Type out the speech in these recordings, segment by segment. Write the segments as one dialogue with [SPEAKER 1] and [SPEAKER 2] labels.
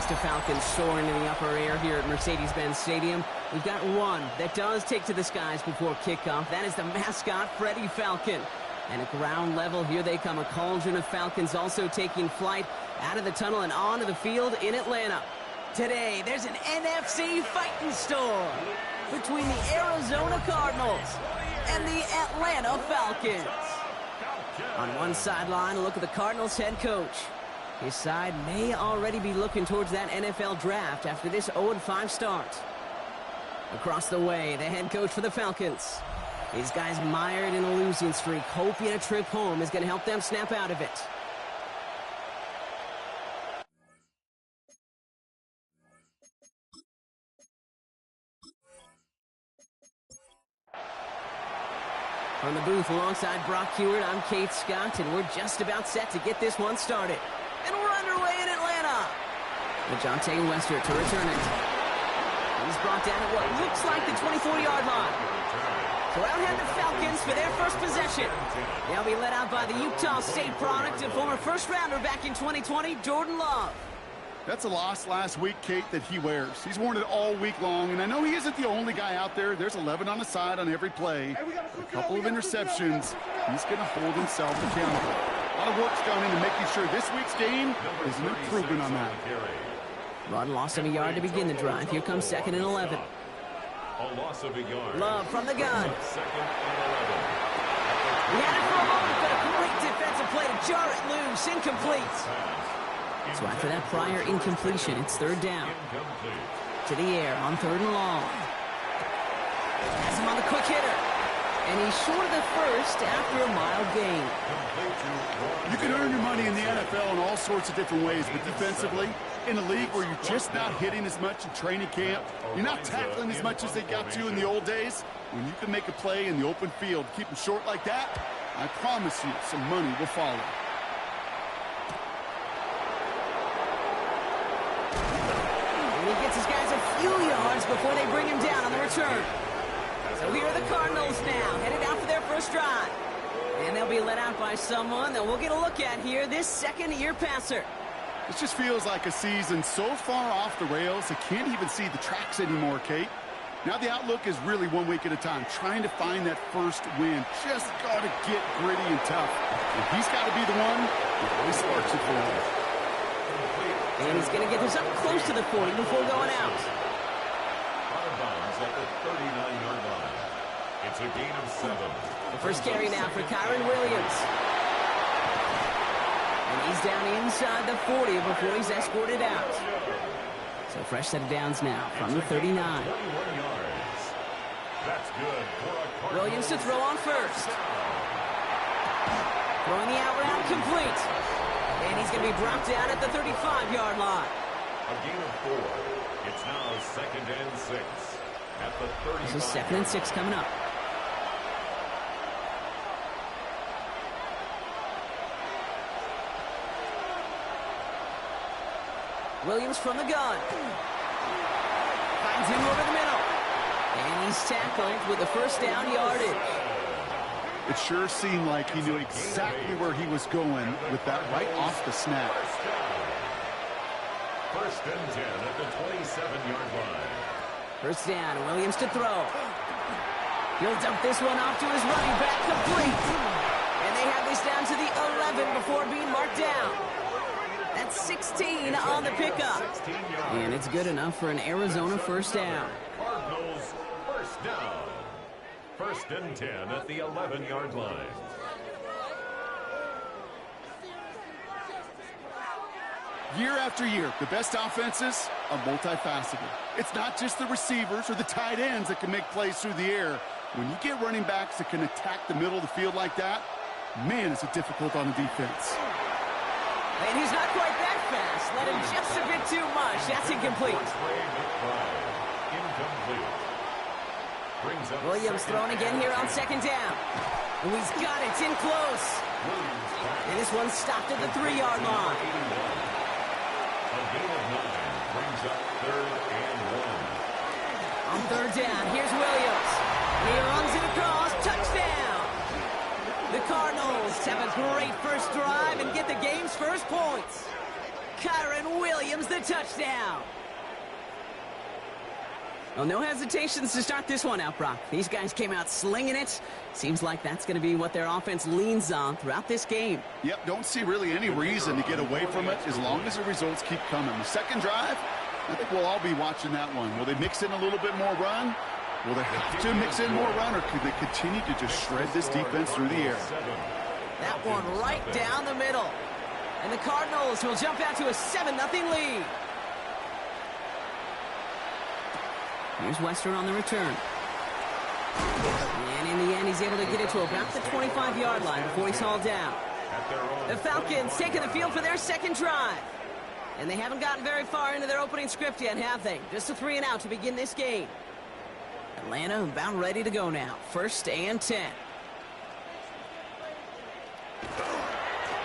[SPEAKER 1] cast of Falcons soaring in the upper air here at Mercedes-Benz Stadium. We've got one that does take to the skies before kickoff. That is the mascot, Freddie Falcon. And at ground level, here they come. A cauldron of Falcons also taking flight out of the tunnel and onto the field in Atlanta. Today, there's an NFC fighting storm between the Arizona Cardinals and the Atlanta Falcons. On one sideline, a look at the Cardinals head coach. His side may already be looking towards that NFL draft after this 0-5 start. Across the way, the head coach for the Falcons. These guys mired in a losing streak, hoping a trip home is going to help them snap out of it. From the booth alongside Brock Hewitt, I'm Kate Scott, and we're just about set to get this one started. And we're underway in Atlanta. DeJounte Westert to return it. He's brought down at what looks like the 24-yard line. So out head the Falcons for their first possession. They'll be led out by the Utah State product and former first-rounder back in 2020, Jordan Love.
[SPEAKER 2] That's a loss last week, Kate, that he wears. He's worn it all week long, and I know he isn't the only guy out there. There's 11 on the side on every play. A couple of interceptions. He's going to hold himself accountable. A lot of work's gone into making sure this week's game is an improvement on that.
[SPEAKER 1] Rudd lost him a yard to begin the drive. Here comes 2nd and 11.
[SPEAKER 3] A loss of a yard.
[SPEAKER 1] Love from the gun.
[SPEAKER 3] 2nd and 11.
[SPEAKER 1] He had it for a moment, but a great defensive play to jar it loose. Incomplete. So after that prior incompletion, it's 3rd down. To the air on 3rd and long. Has him on the quick hitter. And he's short of the first after a mild gain.
[SPEAKER 2] You can earn your money in the NFL in all sorts of different ways, but defensively, in a league where you're just not hitting as much in training camp, you're not tackling as much as they got to in the old days, when you can make a play in the open field, keep them short like that, I promise you some money will follow.
[SPEAKER 1] And he gets his guys a few yards before they bring him down on the return. So here are the Cardinals now, headed out for their first drive. And they'll be led out by someone that we'll get a look at here, this second-year passer.
[SPEAKER 2] It just feels like a season so far off the rails, I can't even see the tracks anymore, Kate. Now the outlook is really 1 week at a time, trying to find that first win. Just got to get gritty and tough. And he's got to be the one that really sparks it for him.
[SPEAKER 1] And he's going to get this up close to the 40 before going out.
[SPEAKER 3] Out of bounds at the 39-yard line. It's a gain of 7.
[SPEAKER 1] The first carry now for Kyron Williams. And he's down inside the 40 before he's escorted out. So fresh set of downs now from the 39.
[SPEAKER 3] 21 yards. That's good for a
[SPEAKER 1] Williams to throw on first. Throwing the out route complete. And he's going to be brought down at the 35-yard line.
[SPEAKER 3] A gain of 4. It's now 2nd and 6. At the 35.
[SPEAKER 1] This is 2nd and 6 coming up. Williams from the gun. Finds him over the middle. And he's tackled with the first down yardage.
[SPEAKER 2] It sure seemed like he knew exactly where he was going with that right off the snap.
[SPEAKER 3] First and 10 at the 27-yard line.
[SPEAKER 1] First down, Williams to throw. He'll dump this one off to his running back, complete. And they have this down to the 11 before being marked down. That's 16 on the pickup. And it's good enough for an Arizona first down.
[SPEAKER 3] Cardinals first down. First and 10 at the 11-yard line.
[SPEAKER 2] Year after year, the best offenses are multifaceted. It's not just the receivers or the tight ends that can make plays through the air. When you get running backs that can attack the middle of the field like that, man, is it difficult on the defense.
[SPEAKER 1] And he's not quite that fast. Let him just a bit too much. That's incomplete. Williams thrown again here on 2nd down. Oh, he's got it. It's in close. And this one's stopped at the 3-yard line.
[SPEAKER 3] A gain of 9 brings up 3rd and 1.
[SPEAKER 1] On 3rd down, here's Williams. And he runs it across. Touchdown. The Cardinals have a great first drive and get the game's first points. Kyron Williams, the touchdown. Well, no hesitations to start this one out, Brock. These guys came out slinging it. Seems like that's going to be what their offense leans on throughout this game.
[SPEAKER 2] Yep, don't see really any reason to get away from it as long as the results keep coming. The second drive, I think we'll all be watching that one. Will they mix in a little bit more run? Will they have to mix in more run, or could they continue to just shred this defense through the air?
[SPEAKER 1] That one right down the middle. And the Cardinals will jump out to a 7-0 lead. Here's Wester on the return. And in the end, he's able to get it to about the 25-yard line before he's hauled down. The Falcons taking the field for their second drive. And they haven't gotten very far into their opening script yet, have they? Just a 3-and-out to begin this game. Atlanta about ready to go now. 1st and 10.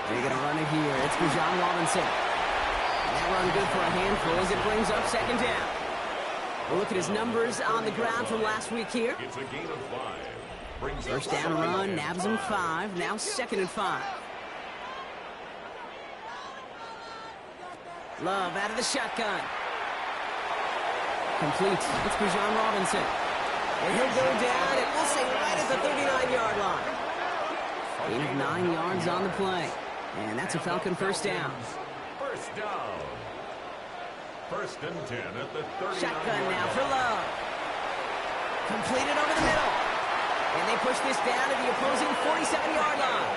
[SPEAKER 1] They're going to run it here. It's Bijan Robinson. And that run good for a handful as it brings up 2nd down. We'll look at his numbers on the ground from last week here.
[SPEAKER 3] It's a gain of 5.
[SPEAKER 1] First down run, nabs him 5. Now 2nd and 5. Love out of the shotgun. Complete. It's Bijan Robinson. And he'll go down, and we'll say right at the 39-yard line. Gain of 9 yards on the play. And that's a Falcon first down.
[SPEAKER 3] First down. 1st and 10 at the 39.
[SPEAKER 1] Shotgun now for Love. Completed over the middle. And they push this down to the opposing 47-yard line.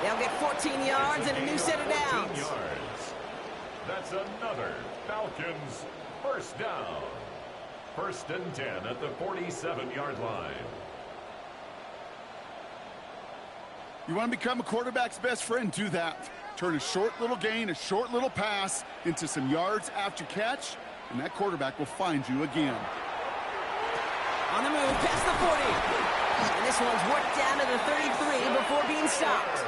[SPEAKER 1] They'll get 14 yards and a new set of downs.
[SPEAKER 3] Yards. That's another Falcons first down. 1st and 10 at the 47-yard line.
[SPEAKER 2] You want to become a quarterback's best friend? Do that. Turn a short little gain, a short little pass into some yards after catch, and that quarterback will find you again.
[SPEAKER 1] On the move, past the 40. And this one's worked down to the 33 before being stopped.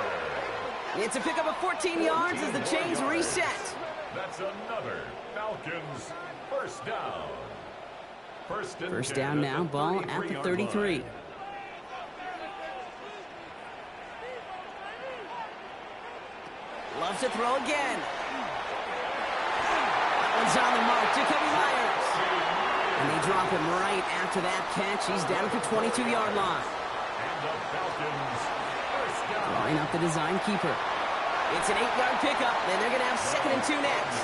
[SPEAKER 1] It's a pickup of 14 yards as the chains reset.
[SPEAKER 3] That's another Falcons first down.
[SPEAKER 1] First down now, ball at the 33. Loves to throw again. That one's on the mark. Jacoby Myers. And they drop him right after that catch. He's down at the 22-yard line.
[SPEAKER 3] And the Falcons first down.
[SPEAKER 1] Drawing up the design keeper. It's an 8-yard pickup. Then they're going to have 2nd and 2 next.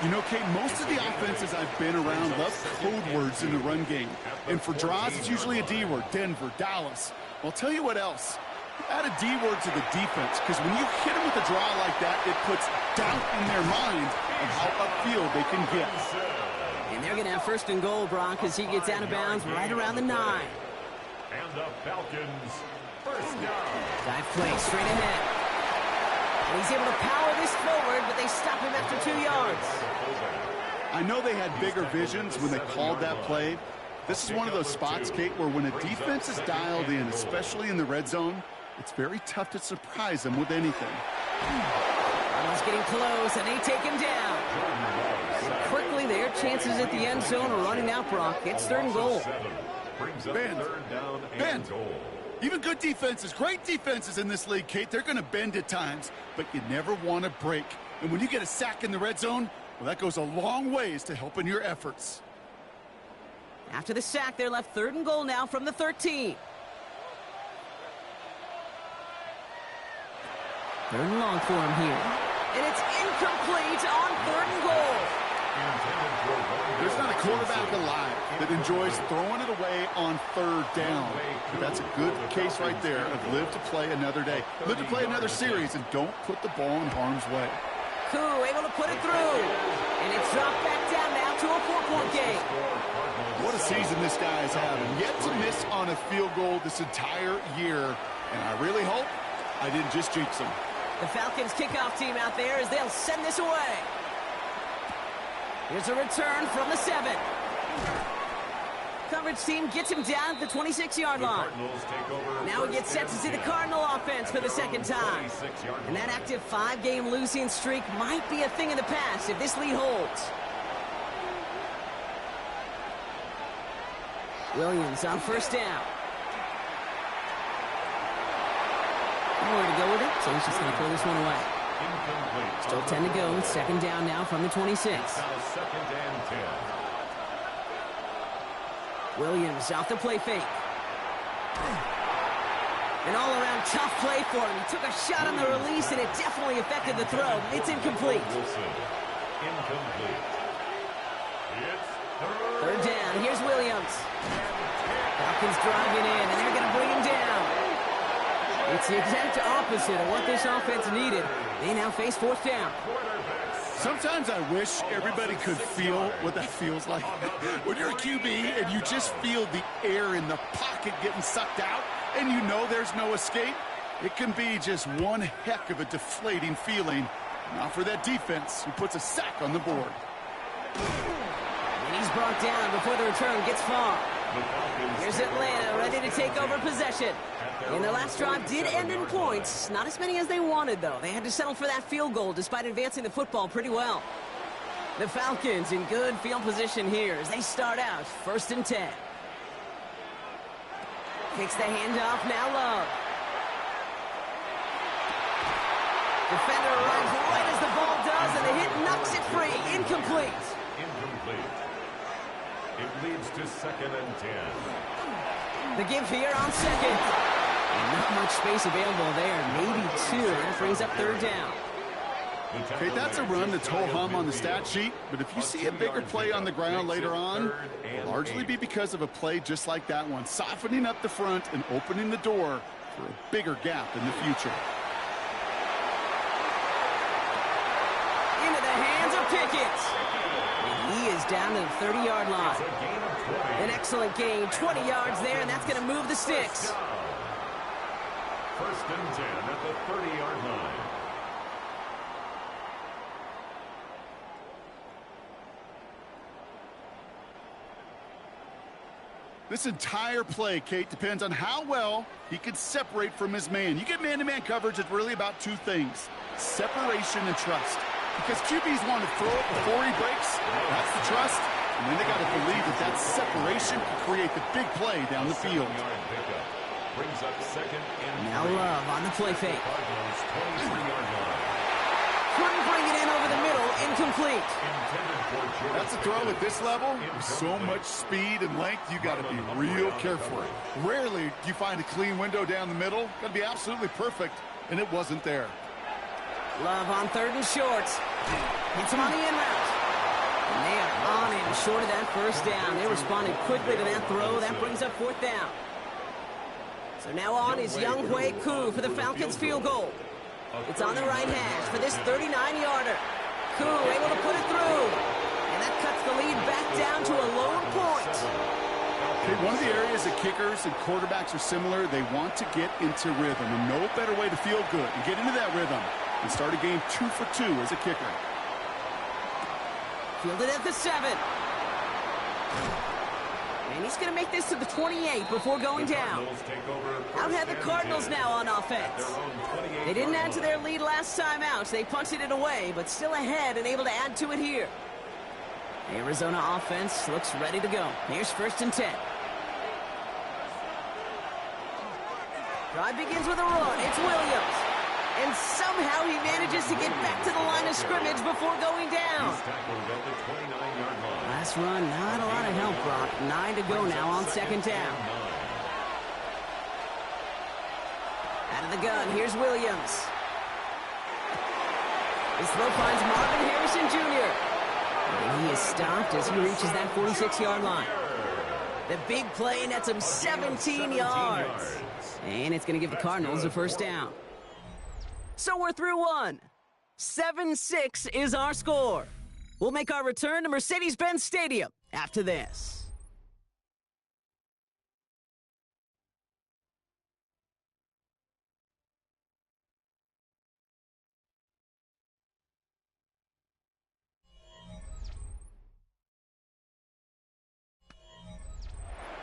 [SPEAKER 2] You know, Kate, most of the offenses I've been around love code words in the run game. And for draws, it's usually a D word. Denver, Dallas. Well, I'll tell you what else. Add a D word to the defense, because when you hit them with a draw like that, it puts doubt in their mind of how upfield they can get.
[SPEAKER 1] And they're going to have 1st and goal, Brock, as he gets out of bounds right around the 9.
[SPEAKER 3] And the Falcons first down.
[SPEAKER 1] Dive play straight ahead. And he's able to power this forward, but they stop him after 2 yards.
[SPEAKER 2] I know they had bigger visions when they called that play. This is one of those spots, Kate, where when a defense is dialed in, especially in the red zone, it's very tough to surprise them with anything.
[SPEAKER 1] He's getting close, and they take him down. And quickly, their chances at the end zone are running out, Brock. It's 3rd and goal.
[SPEAKER 2] Bend. Even good defenses, great defenses in this league, Kate, they're going to bend at times, but you never want to break. And when you get a sack in the red zone, well, that goes a long ways to helping your efforts.
[SPEAKER 1] After the sack, they're left 3rd and goal now from the 13. 3rd and long for him here. And it's incomplete on 3rd and goal.
[SPEAKER 2] There's not a quarterback alive that enjoys throwing it away on 3rd down. But that's a good case right there of live to play another day. Live to play another series, and don't put the ball in harm's way.
[SPEAKER 1] Koo able to put it through. And it's dropped back down now to a 4-point game.
[SPEAKER 2] What a season this guy is having. Yet to miss on a field goal this entire year. And I really hope I didn't just jinx him.
[SPEAKER 1] The Falcons kickoff team out there as they'll send this away. Here's a return from the 7. Coverage team gets him down at the 26-yard line. Now he gets set to see the Cardinal offense for the 2nd time. And that active 5-game losing streak might be a thing of the past if this lead holds. Williams on 1st down. Nowhere to go with it, so he's just going to throw this one away. Still 10 to go. Second down now from the 26.
[SPEAKER 3] Now second and 10.
[SPEAKER 1] Williams off the play fake. An all-around tough play for him. He took a shot on the release, and it definitely affected the throw. It's incomplete.
[SPEAKER 3] Incomplete. It's
[SPEAKER 1] Third down. Here's Williams. Falcons driving in, and they're going to bring him down. It's the exact opposite of what this offense needed. They now face fourth down.
[SPEAKER 2] Sometimes I wish everybody could feel what that feels like. When you're a QB and you just feel the air in the pocket getting sucked out and you know there's no escape, it can be just one heck of a deflating feeling. Now for that defense who puts a sack on the board.
[SPEAKER 1] And he's brought down before the return gets far. Here's Atlanta ready to take over possession. And the last drive did end in points. Not as many as they wanted, though. They had to settle for that field goal despite advancing the football pretty well. The Falcons in good field position here as they start out first and 10. Takes the handoff, now Love. Defender runs right as the ball does, and the hit knocks it free. Incomplete.
[SPEAKER 3] incomplete. It leads to second and 10.
[SPEAKER 1] The give here on second. Not much space available there. Maybe two. That brings up third down.
[SPEAKER 2] Okay, that's a run that's ho-hum on the stat sheet, but if you see a bigger play on the ground later on, it'll largely be because of a play just like that one, softening up the front and opening the door for a bigger gap in the future.
[SPEAKER 1] Into the hands of Pickett. And he is down to the 30-yard line. An excellent gain, 20 yards there, and that's going to move the sticks.
[SPEAKER 3] First and 10 at the 30-yard line.
[SPEAKER 2] This entire play, Kate, depends on how well he can separate from his man. You get man-to-man coverage, it's really about two things, separation and trust. Because QBs want to throw it before he breaks, that's the trust. And then they got to believe that that separation can create the big play down the field.
[SPEAKER 3] Brings up second and
[SPEAKER 1] Now Love on the play fake.
[SPEAKER 3] Cardinals 23-yard line.
[SPEAKER 1] Couldn't bring it in over the middle, incomplete.
[SPEAKER 2] That's a throw at this level. With so much speed and length, you got to be real careful. Rarely do you find a clean window down the middle. Got to be absolutely perfect, and it wasn't there.
[SPEAKER 1] Love on third and short. Hits him on the in route. And they are on him short of that first down. They responded quickly to that throw. That brings up fourth down. So now on is Younghoe Koo for the Falcons field goal. It's on the right hash for this 39-yarder. Koo able to put it through. And that cuts the lead back down to a lower point.
[SPEAKER 2] Okay, one of the areas that kickers and quarterbacks are similar, they want to get into rhythm. And no better way to feel good and get into that rhythm and start a game 2 for 2 as a kicker.
[SPEAKER 1] Fielded at the 7. And he's going to make this to the 28 before going down. Out have the Cardinals now on offense. They didn't add to their lead last time out. They punted it away, but still ahead and able to add to it here. The Arizona offense looks ready to go. Here's first and 10. Drive begins with a run. It's Williams. And somehow he manages to get back to the line of scrimmage before going down. Last run, not a lot of help, Brock. 9 to go now on second down. Out of the gun, here's Williams. His throw finds Marvin Harrison Jr. And he is stopped as he reaches that 46-yard line. The big play nets him 17 yards. And it's going to give the Cardinals a first down. So we're through one. 7-6 is our score. We'll make our return to Mercedes-Benz Stadium after this.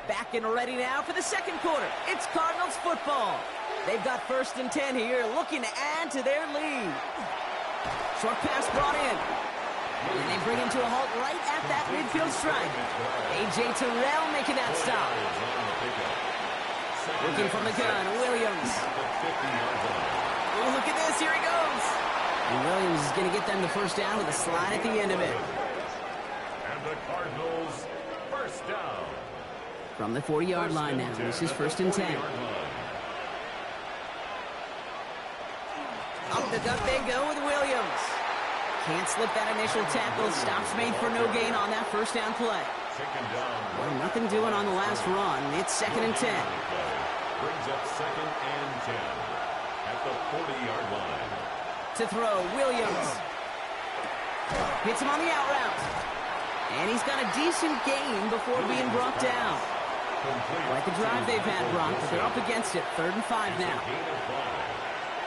[SPEAKER 1] Back and ready now for the second quarter. It's Cardinals football. They've got first and 10 here, looking to add to their lead. Short pass brought in. And they bring him to a halt right at that midfield strike. A.J. Terrell making that stop. Looking from the gun, Williams. Oh, look at this, here he goes. And Williams is going to get them the first down with a slide at the end of it.
[SPEAKER 3] And the Cardinals first down.
[SPEAKER 1] From the 40-yard line now. This is first and 10. Up the gut they go with Williams. Can't slip that initial tackle. Stops made for no gain on that first down play. Well, nothing doing on the last run. It's second and 10.
[SPEAKER 3] Brings up second and 10 at the 40-yard line.
[SPEAKER 1] To throw, Williams. Hits him on the out route. And he's got a decent gain before being brought down. Quite the drive they've had, Brock, but they're up against it. 3rd and 5 now.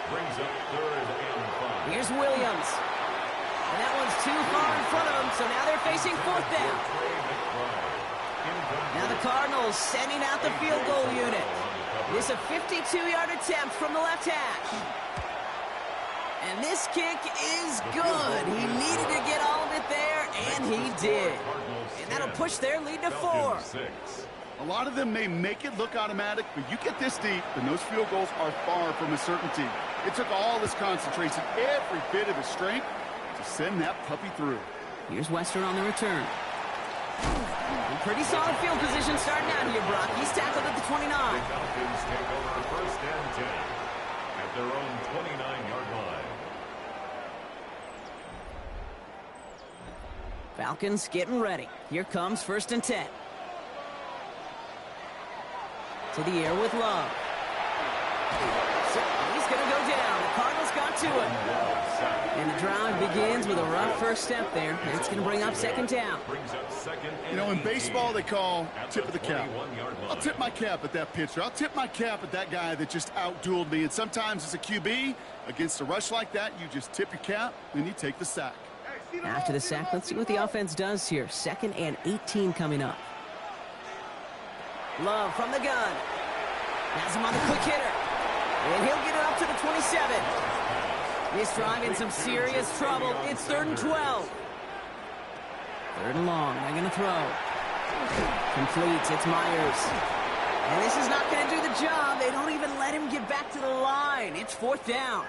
[SPEAKER 3] Brings up 3rd and 5.
[SPEAKER 1] Here's Williams. And that one's too far in front of him, so now they're facing 4th down. Now the Cardinals sending out the field goal unit. This a 52-yard attempt from the left hash. And this kick is good. He needed to get all of it there, and he did. And that'll push their lead to 4.
[SPEAKER 2] A lot of them may make it look automatic, but you get this deep, and those field goals are far from a certainty. It took all his concentration, every bit of his strength, to send that puppy through.
[SPEAKER 1] Here's Western on the return. Pretty solid field position starting out here, Brock. He's tackled at the 29.
[SPEAKER 3] The Falcons take over first and 10 at their own 29-yard line.
[SPEAKER 1] Falcons getting ready. Here comes first and 10. To the air with Love. So he's going to go down. The Cardinals got to him. And the drive begins with a rough first step there. That's going to bring up second down.
[SPEAKER 2] You know, in baseball, they call tip of the cap. I'll tip my cap at that pitcher. I'll tip my cap at that guy that just out-dueled me. And sometimes as a QB, against a rush like that, you just tip your cap, and you take the sack.
[SPEAKER 1] After the sack, let's see what the offense does here. 2nd and 18 coming up. Love from the gun. Has him on the quick hitter. And he'll get it up to the 27. This drive in some serious trouble. It's 3rd and 12. 3rd and long. They're going to throw. Completes. It's Myers. And this is not going to do the job. They don't even let him get back to the line. It's 4th down.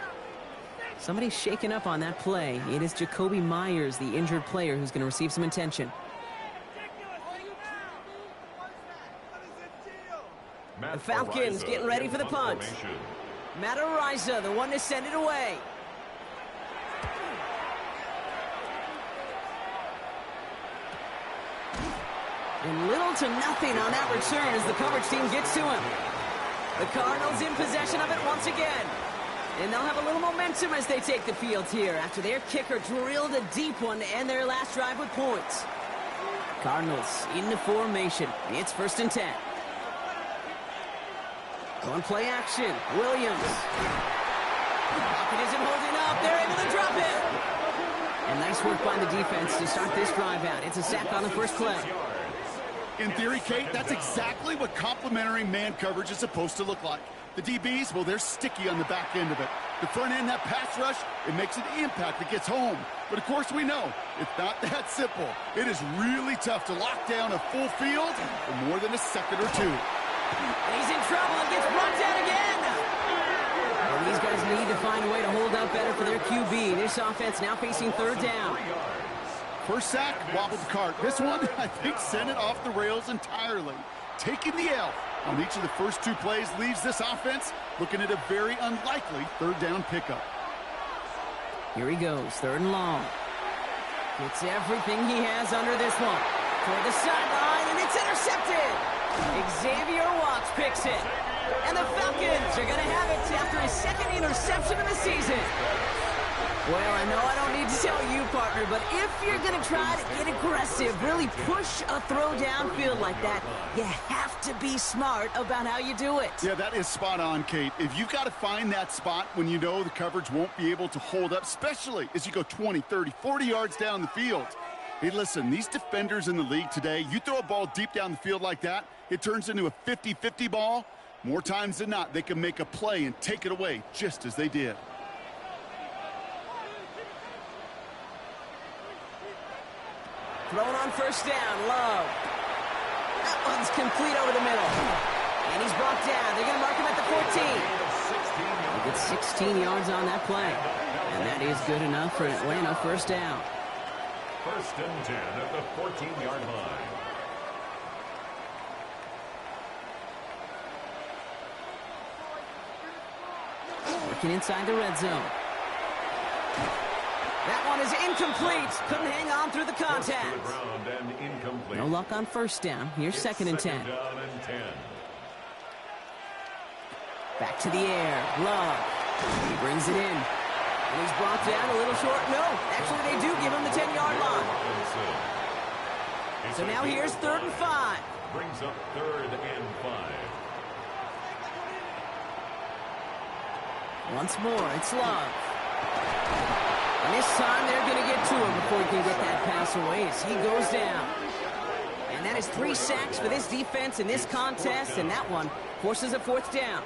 [SPEAKER 1] Somebody's shaken up on that play. It is Jacoby Myers, the injured player, who's going to receive some attention. The Falcons getting ready for the punt. Matt Ariza, the one to send it away. And little to nothing on that return as the coverage team gets to him. The Cardinals in possession of it once again. And they'll have a little momentum as they take the field here after their kicker drilled a deep one to end their last drive with points. Cardinals into formation. It's 1st and 10. On play action, Williams. Pocket isn't holding up. They're able to drop it. And nice work by the defense to start this drive out. It's a sack on the first play.
[SPEAKER 2] In theory, Kate, that's exactly what complementary man coverage is supposed to look like. The DBs, well, they're sticky on the back end of it. The front end, that pass rush, it makes an impact that gets home. But, of course, we know it's not that simple. It is really tough to lock down a full field for more than a second or two.
[SPEAKER 1] And he's in trouble and gets brought down again. And these guys need to find a way to hold up better for their QB. This offense now facing 3rd down.
[SPEAKER 2] First sack, wobbled the cart. This one, I think, sent it off the rails entirely. Taking the L on each of the first 2 plays leaves this offense looking at a very unlikely 3rd down pickup.
[SPEAKER 1] Here he goes, 3rd and long. Gets everything he has under this one. Toward the sideline, and it's intercepted. Xavier Watts picks it. And the Falcons are going to have it after his 2nd interception of the season. Well, I know I don't need to tell you, partner, but if you're going to try to get aggressive, really push a throw downfield like that, you have to be smart about how you do it.
[SPEAKER 2] Yeah, that is spot on, Kate. If you've got to find that spot when you know the coverage won't be able to hold up, especially as you go 20, 30, 40 yards down the field. Hey, listen, these defenders in the league today, you throw a ball deep down the field like that, it turns into a 50-50 ball. More times than not, they can make a play and take it away just as they did.
[SPEAKER 1] Throwing on first down, Love. That one's complete over the middle. And he's brought down. They're going to mark him at the 14. The It's 16 yards on that play. And that is good enough for an Atlanta first down.
[SPEAKER 3] First and 10 at the 14-yard line.
[SPEAKER 1] Working inside the red zone. That one is incomplete. Couldn't hang on through the contact. No luck on first down. Here's second and 10. Back to the air. Love. He brings it in. And he's brought down a little short. No, actually they do give him the 10-yard line. So now here's 3rd and 5.
[SPEAKER 3] Brings up 3rd and 5.
[SPEAKER 1] Once more, it's Love. And this time they're going to get to him before he can get that pass away as he goes down. And that is 3 sacks for this defense in this contest, and that one forces a 4th down.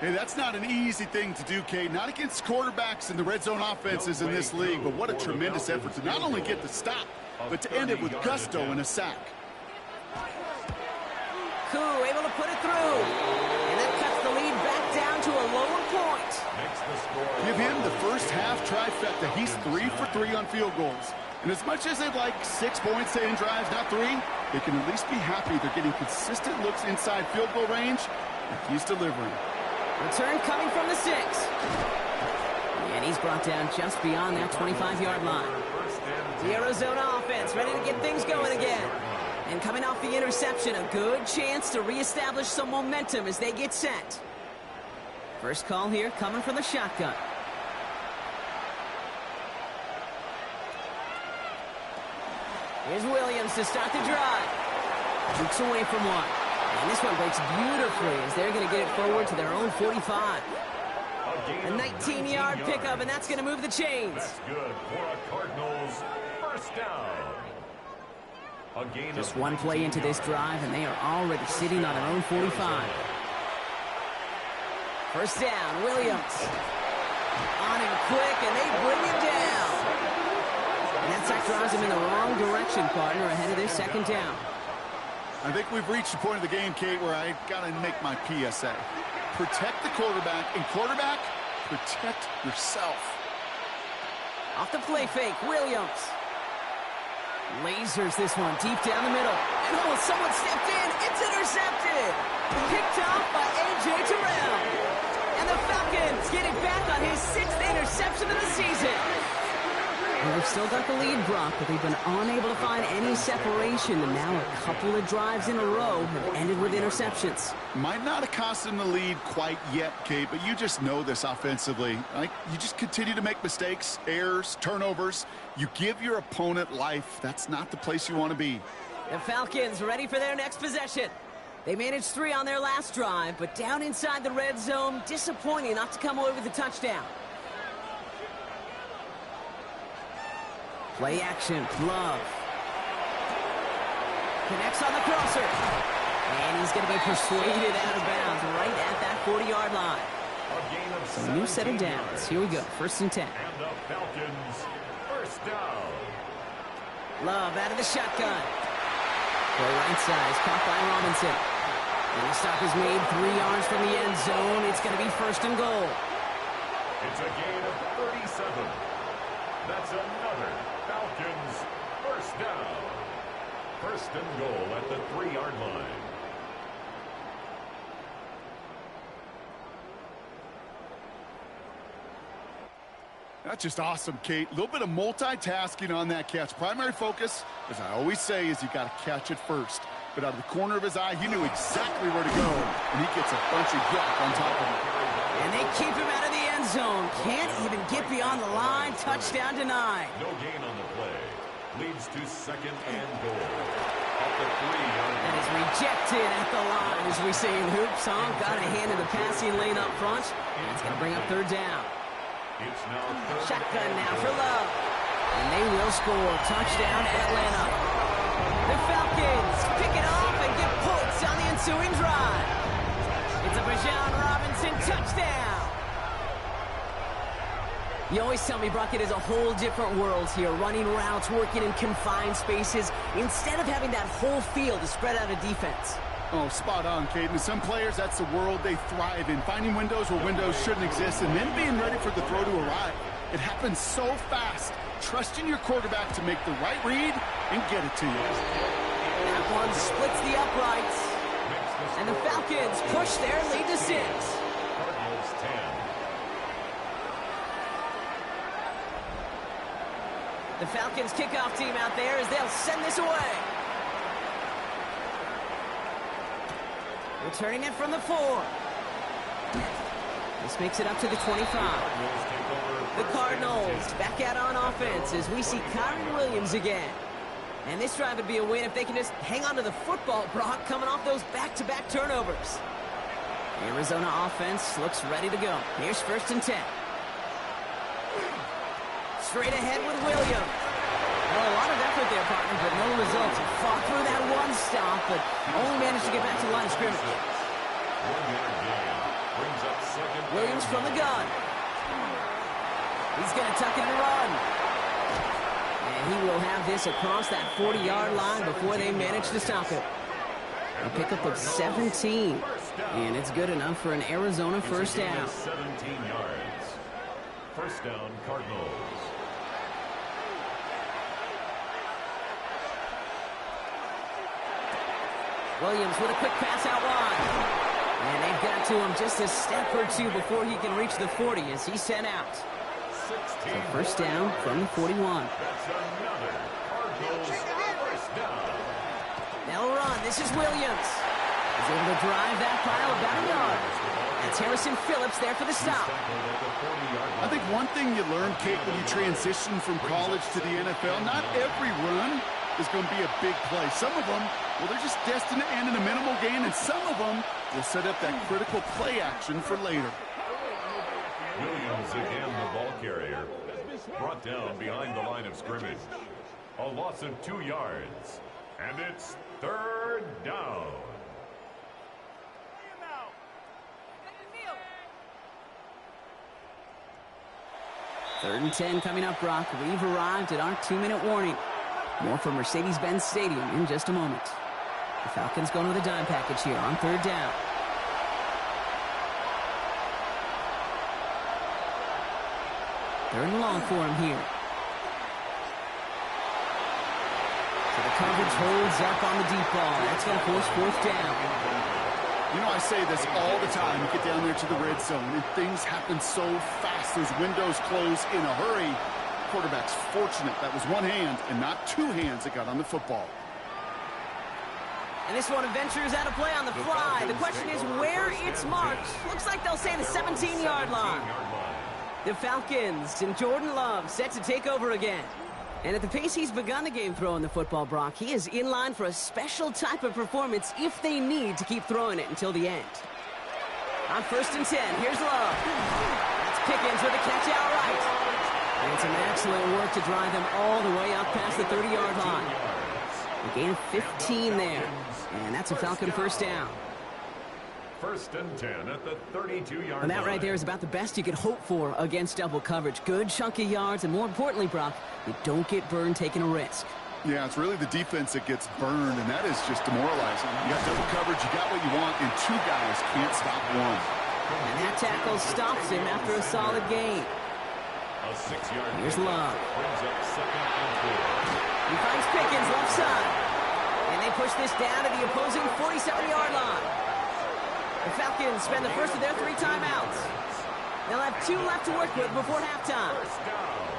[SPEAKER 2] Hey, that's not an easy thing to do, Kate. Not against quarterbacks in the red zone offenses in this league, but what a tremendous effort to not only get the stop, but to end it with gusto and a sack.
[SPEAKER 1] Koo able to put it through. And that cuts the lead back down to a lower point.
[SPEAKER 2] Give him the first half trifecta. He's 3 for 3 on field goals. And as much as they'd like 6 points to end drives, not 3, they can at least be happy they're getting consistent looks inside field goal range, and he's delivering.
[SPEAKER 1] Return coming from the 6. And he's brought down just beyond that 25-yard line. The Arizona offense ready to get things going again. And coming off the interception, a good chance to reestablish some momentum as they get set. First call here coming from the shotgun. Here's Williams to start the drive. Jukes away from one. And this one breaks beautifully as they're going to get it forward to their own 45. A 19-yard pickup, and that's going to move the chains.
[SPEAKER 3] That's good for a Cardinals first down.
[SPEAKER 1] Just one play into this drive, and they are already sitting on their own 45. First down, Williams. On him quick, and they bring him down. And that sack drives him in the wrong direction, partner, ahead of this second down.
[SPEAKER 2] I think we've reached the point of the game, Kate, where I got to make my PSA. Protect the quarterback, and quarterback, protect yourself.
[SPEAKER 1] Off the play fake, Williams. Lasers this one deep down the middle. And oh, someone stepped in. It's intercepted. Picked off by A.J. Terrell. And the Falcons get it back on his 6th interception of the season. And they've still got the lead, Brock, but they've been unable to find any separation. And now a couple of drives in a row have ended with interceptions.
[SPEAKER 2] Might not have cost them the lead quite yet, Kate, but you just know this offensively. Like, you just continue to make mistakes, errors, turnovers. You give your opponent life. That's not the place you want to be.
[SPEAKER 1] The Falcons ready for their next possession. They managed 3 on their last drive, but down inside the red zone, disappointing not to come away with a touchdown. Play action, Love. Connects on the crosser. And he's going to be persuaded out of bounds right at that 40-yard line. So a new set of downs. Here we go, 1st and 10.
[SPEAKER 3] And the Falcons first down.
[SPEAKER 1] Love out of the shotgun. Play right side is caught by Robinson. And the stop is made 3 yards from the end zone. It's going to be 1st and goal.
[SPEAKER 3] It's a gain of 37. That's another Falcons first down. 1st and goal at the 3-yard line.
[SPEAKER 2] That's just awesome, Kate. A little bit of multitasking on that catch. Primary focus, as I always say, is you got to catch it first. But out of the corner of his eye, he knew exactly where to go, and he gets a bunch of yuck on top of him.
[SPEAKER 1] And they keep him out of the end zone. Can't even get beyond the line. Touchdown denied.
[SPEAKER 3] No gain on the play. Leads to 2nd and goal. At the 3-yard line.
[SPEAKER 1] That is rejected at the line, as we say in hoops. Got a hand in the passing lane up front. And it's going to bring up 3rd down.
[SPEAKER 3] It's now 3rd.
[SPEAKER 1] Shotgun now for Love. And they will score. Touchdown, Atlanta. The Falcons pick it off and get points on the ensuing drive. It's a Bijan Robinson touchdown. You always tell me, Brock, it is a whole different world here. Running routes, working in confined spaces, instead of having that whole field to spread out a defense.
[SPEAKER 2] Oh, spot on, Caden. Some players, that's the world they thrive in. Finding windows where windows shouldn't exist and then being ready for the throw to arrive. It happens so fast. Trusting your quarterback to make the right read and get it to you.
[SPEAKER 1] That one splits the uprights. And the Falcons push their lead to 6.
[SPEAKER 3] Cardinals 10.
[SPEAKER 1] The Falcons kickoff team out there as they'll send this away. Returning it from the 4. This makes it up to the 25. The Cardinals back out on offense as we see Kyron Williams again. And this drive would be a win if they can just hang on to the football, Brock, coming off those back-to-back turnovers. Arizona offense looks ready to go. Here's 1st and 10. Straight ahead with Williams. Well, a lot of effort there, partner, but no results. Fought through that one stop, but only managed to get back to the line of scrimmage. Williams from the gun. He's going to tuck it and run. And he will have this across that 40-yard line before they manage to stop it. A pickup of 17. And it's good enough for an Arizona first down.
[SPEAKER 3] 17 yards. First down, Cardinals.
[SPEAKER 1] Williams with a quick pass out wide. And they've got to him just a step or two before he can reach the 40 as he's sent out. So first down from the 41.
[SPEAKER 3] That's another Cardinals first down.
[SPEAKER 1] They'll run. This is Williams. He's able to drive that pile about a yard. That's Harrison Phillips there for the stop.
[SPEAKER 2] I think one thing you learn, Kate, when you transition from college to the NFL, not every run is going to be a big play. Some of them, well, they're just destined to end in a minimal gain, and some of them will set up that critical play action for later.
[SPEAKER 3] Williams again, the ball carrier, brought down behind the line of scrimmage. A loss of 2 yards, and it's 3rd down.
[SPEAKER 1] 3rd and 10 coming up, Brock. We've arrived at our 2-minute warning. More from Mercedes-Benz Stadium in just a moment. The Falcons going with a dime package here on 3rd down. Third and long for him here. So the coverage holds up on the deep ball. That's going to force 4th down.
[SPEAKER 2] You know, I say this all the time. You get down there to the red zone, and things happen so fast. Those windows close in a hurry. Quarterback's fortunate that was one hand and not 2 hands that got on the football.
[SPEAKER 1] And this one ventures out of play on the fly. The question is where it's marked. Looks like they'll say the 17-yard line. The Falcons and Jordan Love set to take over again. And at the pace he's begun the game throwing the football, Brock, he is in line for a special type of performance if they need to keep throwing it until the end. On 1st and 10, here's Love. That's Pickens with a catch outright. And some excellent work to drive them all the way up past the 30-yard line. A gain of 15 there. And that's a Falcon first down.
[SPEAKER 3] 1st and 10 at the 32-yard line.
[SPEAKER 1] And that right there is about the best you could hope for against double coverage. Good chunky yards, and more importantly, Brock, you don't get burned taking a risk.
[SPEAKER 2] Yeah, it's really the defense that gets burned, and that is just demoralizing. You got double coverage, you got what you want, and 2 guys can't stop one.
[SPEAKER 1] And that tackle stops him after a solid gain.
[SPEAKER 3] A 6-yard
[SPEAKER 1] Here's Love.
[SPEAKER 3] Brings up 2nd and 4.
[SPEAKER 1] He finds Pickens left side. And they push this down to the opposing 47-yard line. The Falcons spend the first of their 3 timeouts. They'll have 2 left to work with before halftime.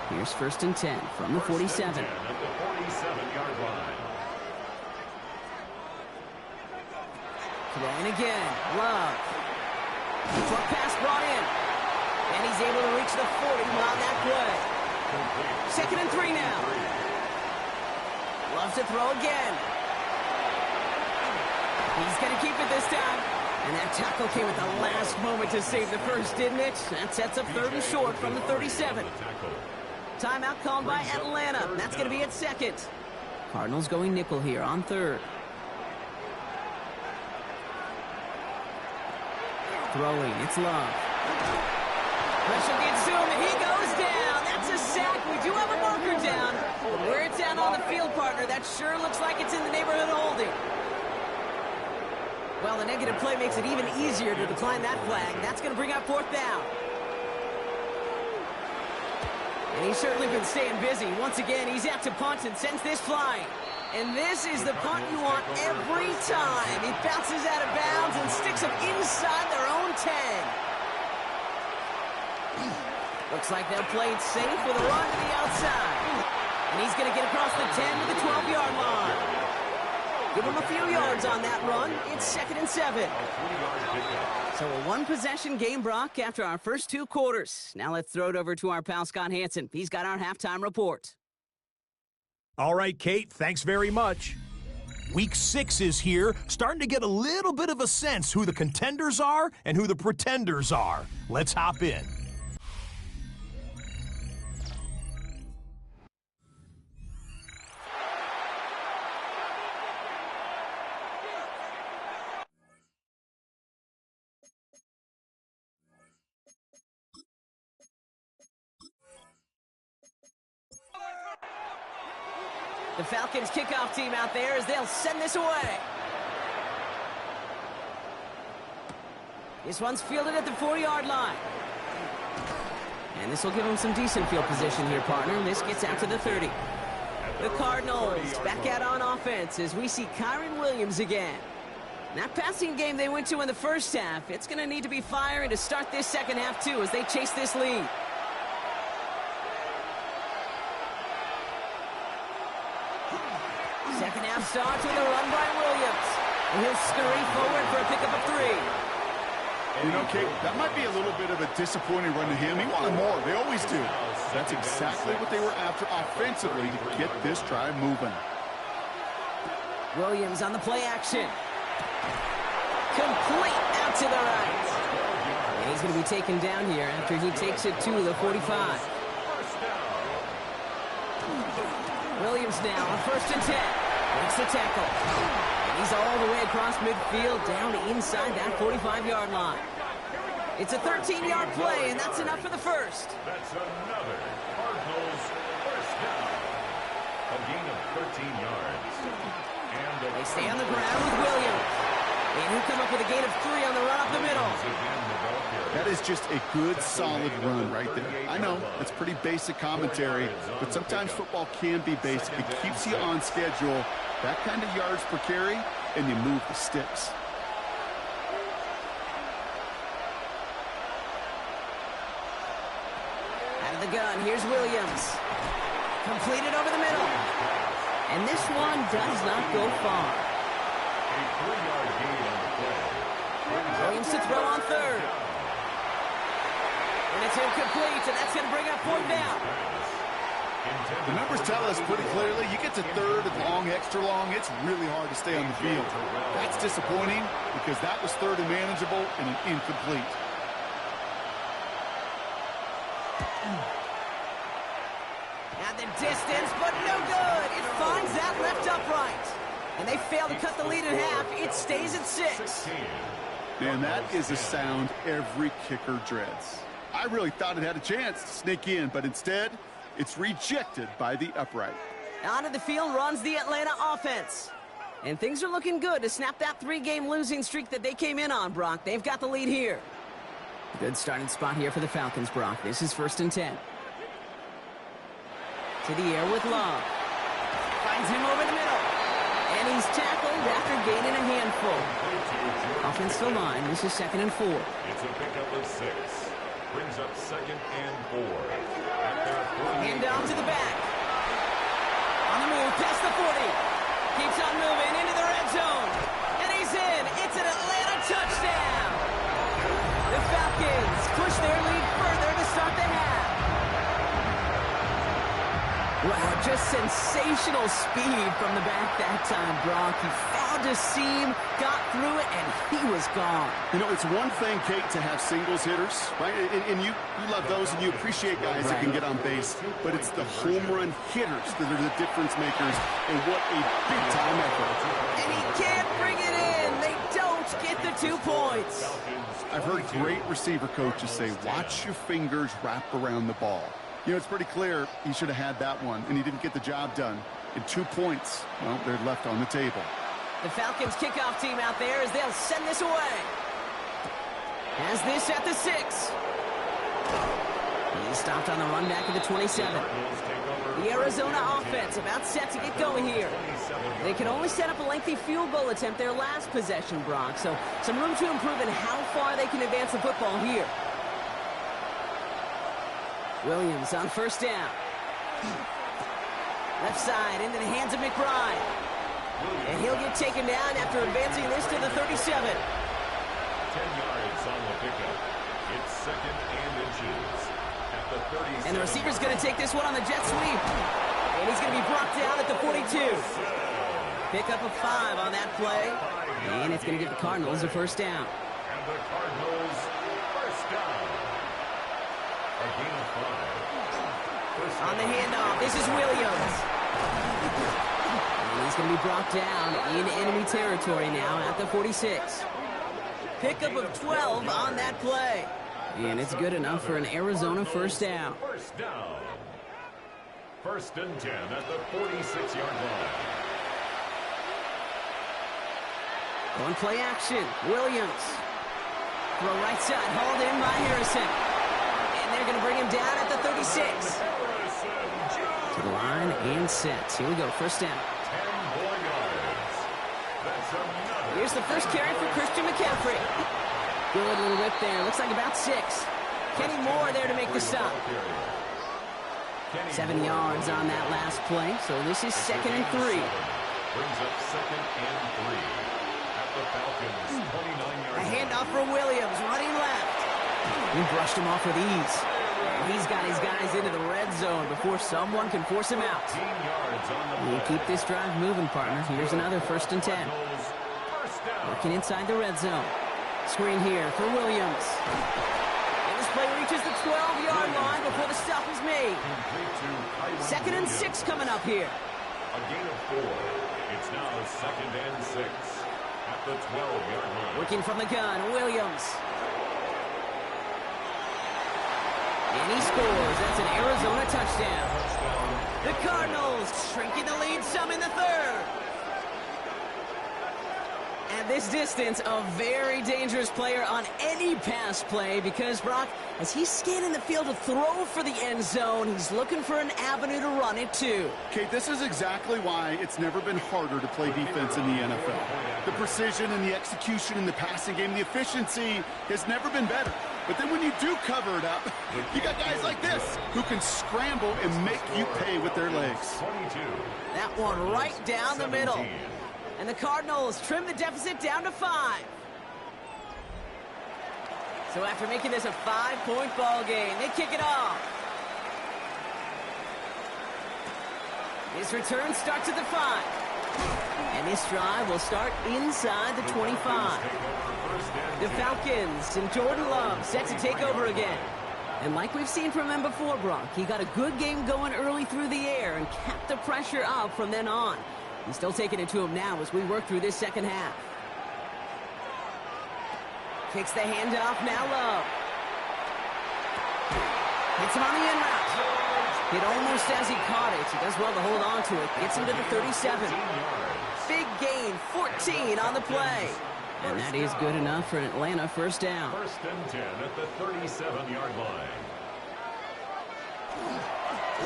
[SPEAKER 1] Here's 1st and 10 from the 47.
[SPEAKER 3] At the 47-yard line.
[SPEAKER 1] Throwing again. Love. Short pass brought in. And he's able to reach the 40 on that play. 2nd and 3 now. Loves to throw again. He's going to keep it this time. And that tackle came at the last moment to save the first, didn't it? That sets up 3rd and short from the 37. Timeout called by Atlanta. That's going to be at 2nd. Cardinals going nickel here on 3rd. Throwing, it's Love. Pressure gets to him, and he goes down. That's a sack. We do have a marker down. But where it's down on the field, partner, that sure looks like it's in the neighborhood of holding. Well, the negative play makes it even easier to decline that flag. That's going to bring up fourth down. And he's certainly been staying busy. Once again, he's out to punt and sends this flying. And this is the punt you want every time. He bounces out of bounds and sticks them inside their own 10. Looks like they'll play it safe with a run to the outside. And he's going to get across the 10 to the 12-yard line. Give him a few yards on that run. It's 2nd and 7. So a one-possession game, Brock, after our first 2 quarters. Now let's throw it over to our pal Scott Hansen. He's got our halftime report.
[SPEAKER 4] All right, Kate, thanks very much. Week 6 is here, starting to get a little bit of a sense who the contenders are and who the pretenders are. Let's hop in.
[SPEAKER 1] The Falcons kickoff team out there as they'll send this away. This one's fielded at the 4-yard line. And this will give them some decent field position here, partner. This gets out to the 30. The Cardinals back out on offense as we see Kyron Williams again. That passing game they went to in the first half, it's going to need to be firing to start this second half, too, as they chase this lead. Second half starts with a run by Williams. And he'll scurry forward for a pickup of 3.
[SPEAKER 2] You know, Kate, that might be a little bit of a disappointing run to him. He wanted more. They always do. That's exactly what they were after offensively to get this drive moving.
[SPEAKER 1] Williams on the play action. Complete out to the right. And he's going to be taken down here after he takes it to the 45. Williams now on 1st and 10. Makes the tackle. And he's all the way across midfield down inside that 45-yard line. It's a 13-yard play, and that's enough for the first.
[SPEAKER 3] That's another Cardinals first down. A gain of 13 yards. And
[SPEAKER 1] they stay on the ground with Williams. And he'll come up with a gain of 3 on the run up the middle.
[SPEAKER 2] That is just a good, solid run right there. I know, it's pretty basic commentary, but sometimes football can be basic. It keeps you on schedule. That kind of yards per carry, and you move the sticks.
[SPEAKER 1] Out of the gun, here's Williams. Completed over the middle. And this one does not go far.
[SPEAKER 3] a 3-yard gain on the play.
[SPEAKER 1] Williams to throw on 3rd. And it's incomplete, and that's going to bring up 4th down.
[SPEAKER 2] The numbers tell us pretty clearly, you get to 3rd and long, extra long, it's really hard to stay on the field. That's disappointing because that was 3rd and manageable and an incomplete.
[SPEAKER 1] At the distance, but no good. It finds that left upright. And they fail to cut the lead in half. It stays at 6.
[SPEAKER 2] Man, that is a sound every kicker dreads. I really thought it had a chance to sneak in, but instead, it's rejected by the upright.
[SPEAKER 1] Onto the field runs the Atlanta offense. And things are looking good to snap that 3-game losing streak that they came in on, Brock. They've got the lead here. Good starting spot here for the Falcons, Brock. This is 1st and 10. To the air with Love. Finds him over the middle. And he's tackled after gaining a handful. Offensive line, this is 2nd and 4.
[SPEAKER 3] It's a pickup of 6. Brings up 2nd and 4.
[SPEAKER 1] Hand down to the back. On the move, past the 40. Keeps on moving into the red zone. And he's in. It's an Atlanta touchdown. The Falcons push their lead further to start the half. Wow, just sensational speed from the back that time, Brock. He found a seam, got through it, and he was gone.
[SPEAKER 2] You know, it's one thing, Kate, to have singles hitters, right? And you love those, and you appreciate guys that can get on base. But it's the home run hitters that are the difference makers, and what a big-time effort.
[SPEAKER 1] And he can't bring it in. They don't get the 2 points.
[SPEAKER 2] I've heard great receiver coaches say, watch your fingers wrap around the ball. You know, it's pretty clear he should have had that one, and he didn't get the job done. And 2 points, well, they're left on the table.
[SPEAKER 1] The Falcons kickoff team out there as they'll send this away. Has this at the 6. He's stopped on the run back of the 27. The Arizona offense about set to get going here. They can only set up a lengthy field goal attempt their last possession, Brock, so some room to improve in how far they can advance the football here. Williams on first down. Left side into the hands of McBride. And he'll get taken down after advancing this to the 37.
[SPEAKER 3] 10 yards on the pickup. It's second and inches at the 37.
[SPEAKER 1] And the receiver's going to take this one on the jet sweep. And he's going to be brought down at the 42. Pickup of 5 on that play. And it's going to give the Cardinals a first down.
[SPEAKER 3] And the Cardinals first down. A gain of 5.
[SPEAKER 1] On the handoff, this is Williams. And he's going to be brought down in enemy territory now at the 46. Pickup of 12 on that play. And it's good enough for an Arizona first down.
[SPEAKER 3] First down. First and 10 at the 46-yard line.
[SPEAKER 1] On play action, Williams. Throw right side, hauled in by Harrison. And they're going to bring him down at the 36. To the line and set. Here we go, first down.
[SPEAKER 3] 10 more yards. That's another.
[SPEAKER 1] Here's the first carry for Christian McCaffrey. Good little whip there. Looks like about 6. Kenny Moore there to make the stop. 7 yards on that last play. So this is second and 3.
[SPEAKER 3] Brings up second and 3 at the Falcons' 29-yard
[SPEAKER 1] A
[SPEAKER 3] line.
[SPEAKER 1] handoff for Williams, running left. He brushed him off with ease. And he's got his guys into the red zone before someone can force him out.
[SPEAKER 3] 15 yards on the
[SPEAKER 1] You
[SPEAKER 3] play.
[SPEAKER 1] keep this drive moving, partner. Here's another first and 10.
[SPEAKER 3] First down.
[SPEAKER 1] Working inside the red zone. Screen here for Williams. And this play reaches the 12-yard line before the stop is made.
[SPEAKER 3] Complete to Kyron
[SPEAKER 1] Second and
[SPEAKER 3] Williams.
[SPEAKER 1] 6 coming up here.
[SPEAKER 3] A gain of 4. It's now second and 6 at the 12-yard line.
[SPEAKER 1] Working from the gun, Williams. And he scores. That's an Arizona touchdown. The Cardinals shrinking the lead some in the third. At this distance, a very dangerous player on any pass play because, Brock, as he's scanning the field to throw for the end zone, he's looking for an avenue to run it to.
[SPEAKER 2] Kate, this is exactly why it's never been harder to play defense in the NFL. The precision and the execution in the passing game, the efficiency has never been better. But then when you do cover it up, you got guys like this who can scramble and make you pay with their legs.
[SPEAKER 3] 22.
[SPEAKER 1] That one right down the middle.
[SPEAKER 3] 17.
[SPEAKER 1] And the Cardinals trim the deficit down to 5. So after making this a 5-point ball game, they kick it off. This return starts at the 5. And this drive will start inside the 25. The Falcons and Jordan Love set to take over again. And like we've seen from him before, Brock, he got a good game going early through the air and kept the pressure up from then on. He's still taking it to him now as we work through this second half. Kicks the handoff, now Love. Hits him on the in route. Hit almost as he caught it. He does well to hold on to it. Gets him to the 37. Big gain, 14 on the play. And that is good enough for an Atlanta first down.
[SPEAKER 3] First and 10 at the 37-yard line.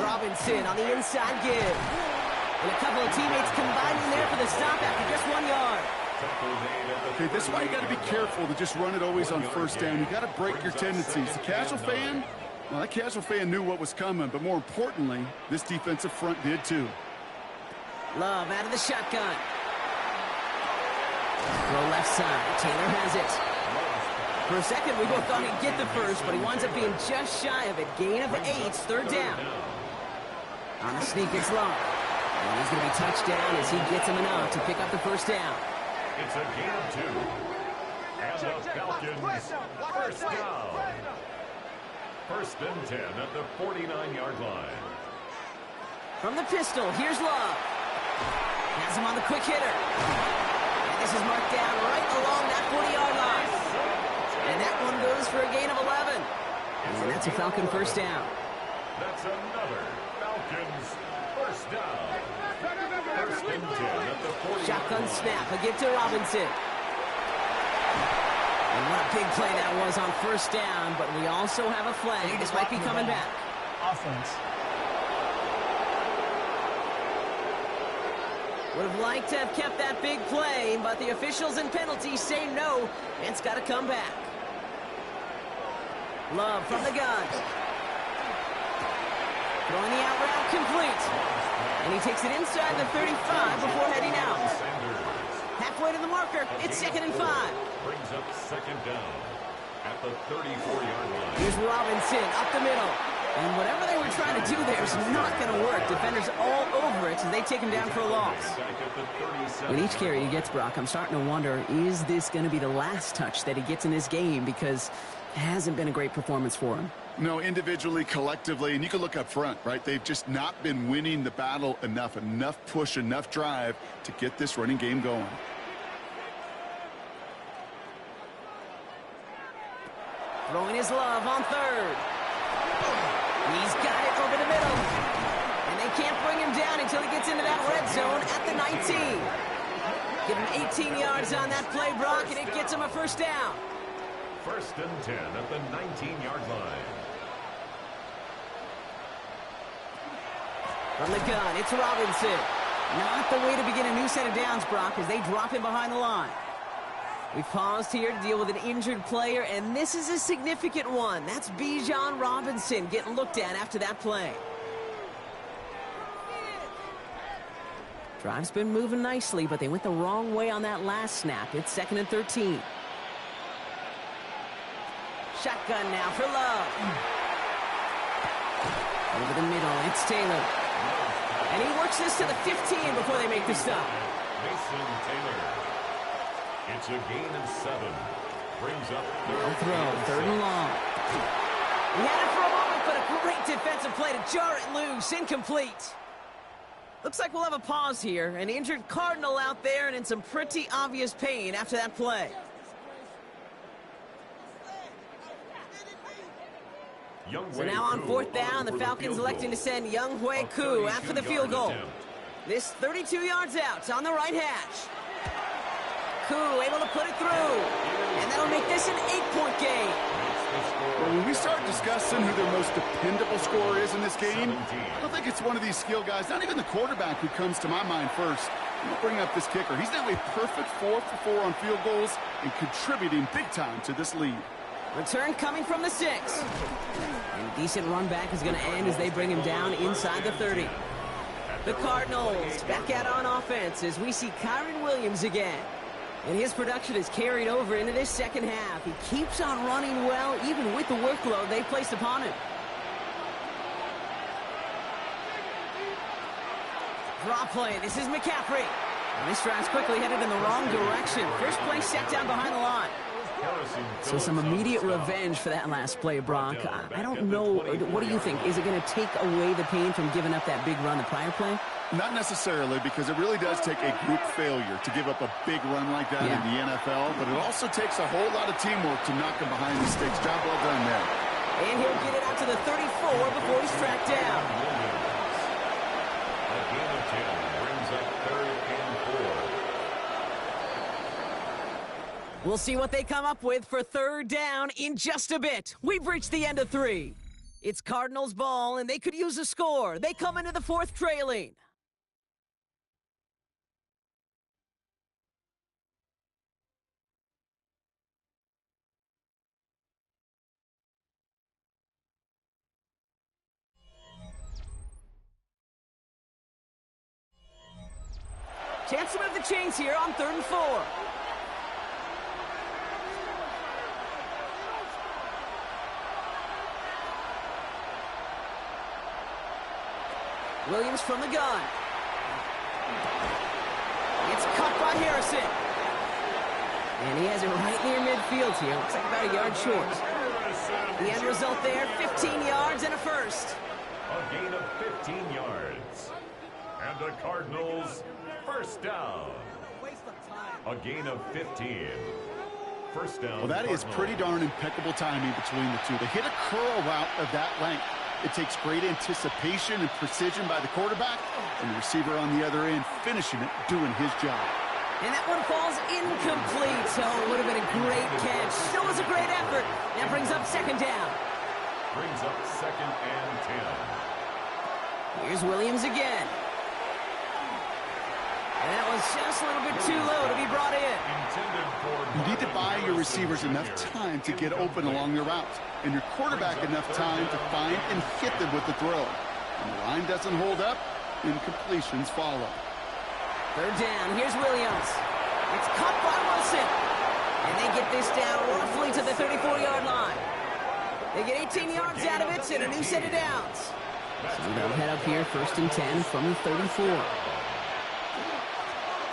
[SPEAKER 1] Robinson on the inside give. And a couple of teammates combining there for the stop after just 1 yard.
[SPEAKER 2] Okay, this is why you got to be careful to just run it always on first down. You got to break your tendencies. The casual fan, well, that casual fan knew what was coming, but more importantly, this defensive front did too.
[SPEAKER 1] Love out of the shotgun. Throw left side. Taylor has it. For a second, we both thought he'd get the first, but he winds up being just shy of it. Gain of 8, third down. On the sneak, it's Love. And he's going to be touched down as he gets him enough to pick up the first down.
[SPEAKER 3] It's a gain of 2. And the Falcons first down. First and 10 at the 49-yard line.
[SPEAKER 1] From the pistol, here's Love. Has him on the quick hitter. And this is marked down right along that 40-yard line. And that one goes for a gain of 11. And that's a Falcon first down.
[SPEAKER 3] That's another Falcons First down. First and 10 at the 40.
[SPEAKER 1] Shotgun snap. A give to Robinson. And what a big play that was on first down, but we also have a flag. This might be coming back.
[SPEAKER 5] Offense.
[SPEAKER 1] Would have liked to have kept that big play, but the officials and penalties say no. It's got to come back. Love from the gun. Throwing the out route complete. And he takes it inside the 35 before heading out. Halfway to the marker. It's 2nd and 5.
[SPEAKER 3] Brings up second down at the 34-yard line.
[SPEAKER 1] Here's Robinson up the middle. And whatever they were trying to do there is not going to work. Defenders all over it as they take him down for a loss. With each carry he gets, Brock, I'm starting to wonder, is this going to be the last touch that he gets in this game? Because it hasn't been a great performance for him.
[SPEAKER 2] No, individually, collectively, and you can look up front, right? They've just not been winning the battle enough push, enough drive to get this running game going.
[SPEAKER 1] Throwing his Love on third. He's got it over the middle. And they can't bring him down until he gets into that red zone at the 19. Give him 18 yards on that play, Brock, and it gets him a first down.
[SPEAKER 3] First and 10 at the 19-yard line.
[SPEAKER 1] From the gun, it's Robinson. Not the way to begin a new set of downs, Brock, as they drop him behind the line. We've paused here to deal with an injured player, and this is a significant one. That's Bijan Robinson getting looked at after that play. Drive's been moving nicely, but they went the wrong way on that last snap. It's 2nd and 13. Shotgun now for Love. Over the middle, it's Taylor. And he works this to the 15 before they make the stop.
[SPEAKER 3] Mason Taylor. It's a gain of 7. Brings up
[SPEAKER 1] third and long. He had it for a moment, but a great defensive play to jar it loose. Incomplete. Looks like we'll have a pause here. An injured Cardinal out there and in some pretty obvious pain after that play. So now on 4th down, the Falcons electing to send Younghoe Koo after the field goal. This 32 yards out on the right hash. Koo able to put it through. And that'll make this an 8-point game.
[SPEAKER 2] Well, when we start discussing who their most dependable scorer is in this game, I don't think it's one of these skill guys, not even the quarterback, who comes to my mind first. I'm going to bring up this kicker. He's now a perfect 4 for 4 on field goals and contributing big time to this lead.
[SPEAKER 1] Return coming from the 6. And a decent run back is going to end as they bring him down inside the 30. The Cardinals back out on offense as we see Kyron Williams again. And his production is carried over into this second half. He keeps on running well, even with the workload they've placed upon him. Draw play. This is McCaffrey. And this drive's quickly headed in the wrong direction. First play set down behind the line. So some immediate revenge for that last play, Brock. I don't know. What do you think? Is it going to take away the pain from giving up that big run the prior play?
[SPEAKER 2] Not necessarily, because it really does take a group failure to give up a big run like that in the NFL, but it also takes a whole lot of teamwork to knock him behind the sticks. Job well done there.
[SPEAKER 1] And he'll get it out to the 34 before he's tracked down.
[SPEAKER 3] A gain of 10 brings up 3rd and 4.
[SPEAKER 1] We'll see what they come up with for 3rd down in just a bit. We've reached the end of 3. It's Cardinals ball, and they could use a score. They come into the 4th trailing. Chance to move the chains here on 3rd and 4. Williams from the gun. It's caught by Harrison. And he has it right near midfield here. Looks like about a yard short. The end result there, 15 yards and a first.
[SPEAKER 3] A gain of 15 yards. And the Cardinals first down. A gain of 15. First down.
[SPEAKER 2] Well, that is pretty darn impeccable timing between the two. They hit a curl route of that length. It takes great anticipation and precision by the quarterback, and the receiver on the other end finishing it, doing his job.
[SPEAKER 1] And that one falls incomplete. So it would have been a great catch. Still was a great effort. That brings up second down.
[SPEAKER 3] Brings up 2nd and 10.
[SPEAKER 1] Here's Williams again. And that was just a little bit too low to be brought in.
[SPEAKER 2] You need to buy your receivers enough time to get open along their routes, and your quarterback enough time to find and hit them with the throw. When the line doesn't hold up, incompletions follow.
[SPEAKER 1] Third down. Here's Williams. It's caught by Wilson. And they get this down roughly to the 34-yard line. They get 18 yards out of it and a new set of downs. So they'll head up here, 1st and 10 from the 34.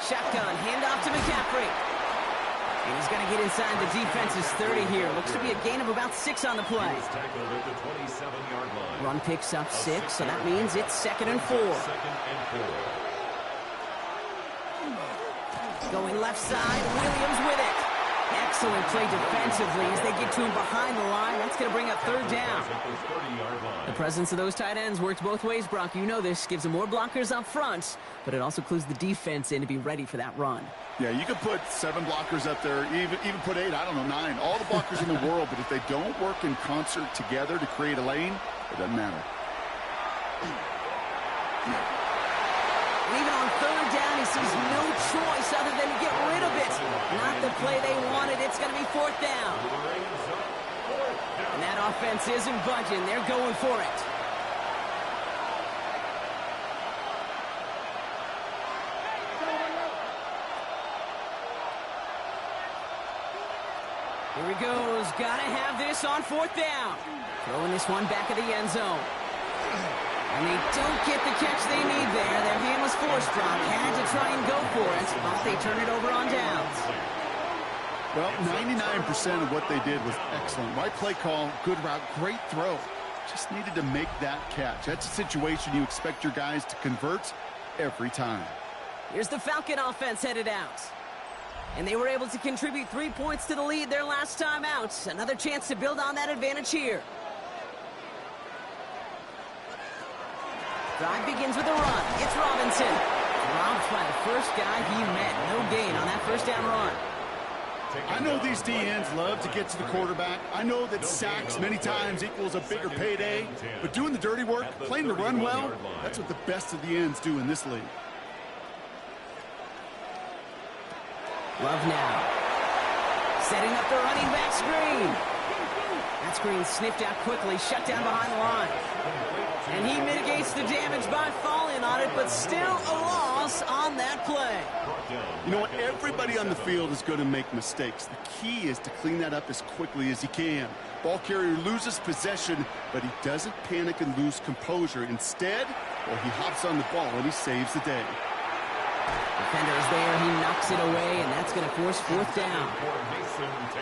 [SPEAKER 1] Shotgun, handoff to McCaffrey. And he's going to get inside the defense's 30 here. Looks to be a gain of about 6 on the play. Run picks up 6, so that means it's 2nd and 4. Going left side, Williams with it. Excellent play defensively as they get to him behind the line. That's going to bring up 3rd down. The presence of those tight ends works both ways, Brock. You know this. Gives them more blockers up front, but it also clues the defense in to be ready for that run.
[SPEAKER 2] Yeah, you could put 7 blockers up there, even put 8, I don't know, 9. All the blockers in the world, but if they don't work in concert together to create a lane, it doesn't matter.
[SPEAKER 1] Even on 3rd down, he sees no choice other than to get rid of it. Not the play they wanted. It's going to be 4th down. And that offense isn't budging. They're going for it. Here he goes. Got to have this on 4th down. Throwing this one back of the end zone. And they don't get the catch they need there. Their hand was forced, Brock. Had to try and go for it, but they turn it over on downs.
[SPEAKER 2] Well, 99% of what they did was excellent. Right play call, good route, great throw. Just needed to make that catch. That's a situation you expect your guys to convert every time.
[SPEAKER 1] Here's the Falcon offense headed out. And they were able to contribute 3 points to the lead their last time out. Another chance to build on that advantage here. Drive begins with a run. It's Robinson. Robbed by the first guy he met. No gain on that 1st down run.
[SPEAKER 2] I know these DNs love to get to the quarterback. I know that sacks many times equals a bigger payday. But doing the dirty work, playing the run well, that's what the best of the ends do in this league.
[SPEAKER 1] Love now. Setting up the running back screen. That screen sniffed out quickly, shut down behind the line. And he mitigates the damage by falling on it, but still a loss on that play.
[SPEAKER 2] You know what? Everybody on the field is going to make mistakes. The key is to clean that up as quickly as he can. Ball carrier loses possession, but he doesn't panic and lose composure. Instead, well, he hops on the ball and he saves the day.
[SPEAKER 1] Defender is there. He knocks it away, and that's going to force 4th down.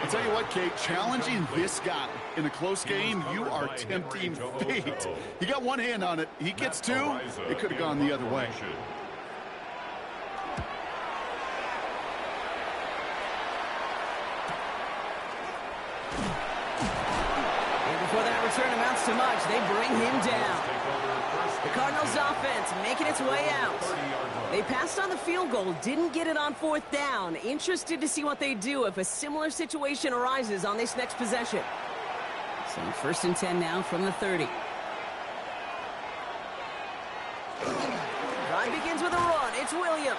[SPEAKER 2] I'll tell you what, Kate, challenging this guy in a close game, you are tempting fate. He got one hand on it. He gets 2. It could have gone the other way.
[SPEAKER 1] And before that return amounts to much, they bring him down. The Cardinals offense making its way out. They passed on the field goal, didn't get it on 4th down. Interested to see what they do if a similar situation arises on this next possession. So 1st and 10 now from the 30. Drive begins with a run. It's Williams.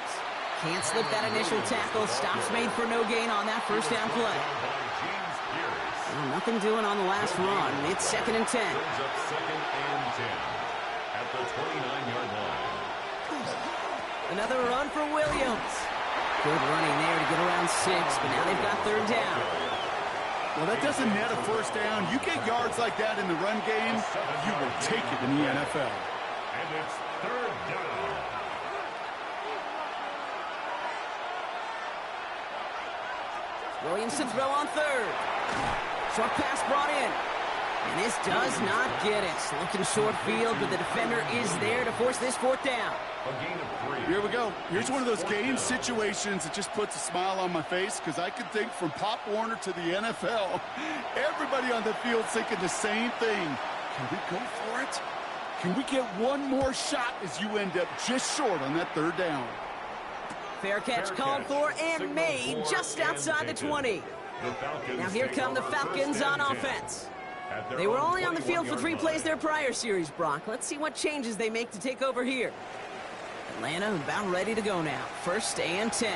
[SPEAKER 1] Can't slip that initial tackle. Stops made for no gain on that 1st down play. Well, nothing doing on the last run. It's 2nd and 10.
[SPEAKER 3] At the 29-yard line.
[SPEAKER 1] Another run for Williams. Good running there to get around 6, but now they've got 3rd down.
[SPEAKER 2] Well, that doesn't net a 1st down. You get yards like that in the run game, you will take it in the NFL.
[SPEAKER 3] And it's 3rd down.
[SPEAKER 1] Williams to throw on 3rd. Short pass brought in. And this does not get it. Looking short field, but the defender is there to force this 4th down.
[SPEAKER 3] A gain of 3.
[SPEAKER 2] Here we go. Here's one of those game situations that just puts a smile on my face because I can think from Pop Warner to the NFL, everybody on the field thinking the same thing. Can we go for it? Can we get one more shot as you end up just short on that third down?
[SPEAKER 1] Fair catch called for and made just outside the 20. Now here come the Falcons on offense. They were only on the field for 3 plays their prior series, Brock. Let's see what changes they make to take over here. Atlanta about ready to go now. 1st and 10.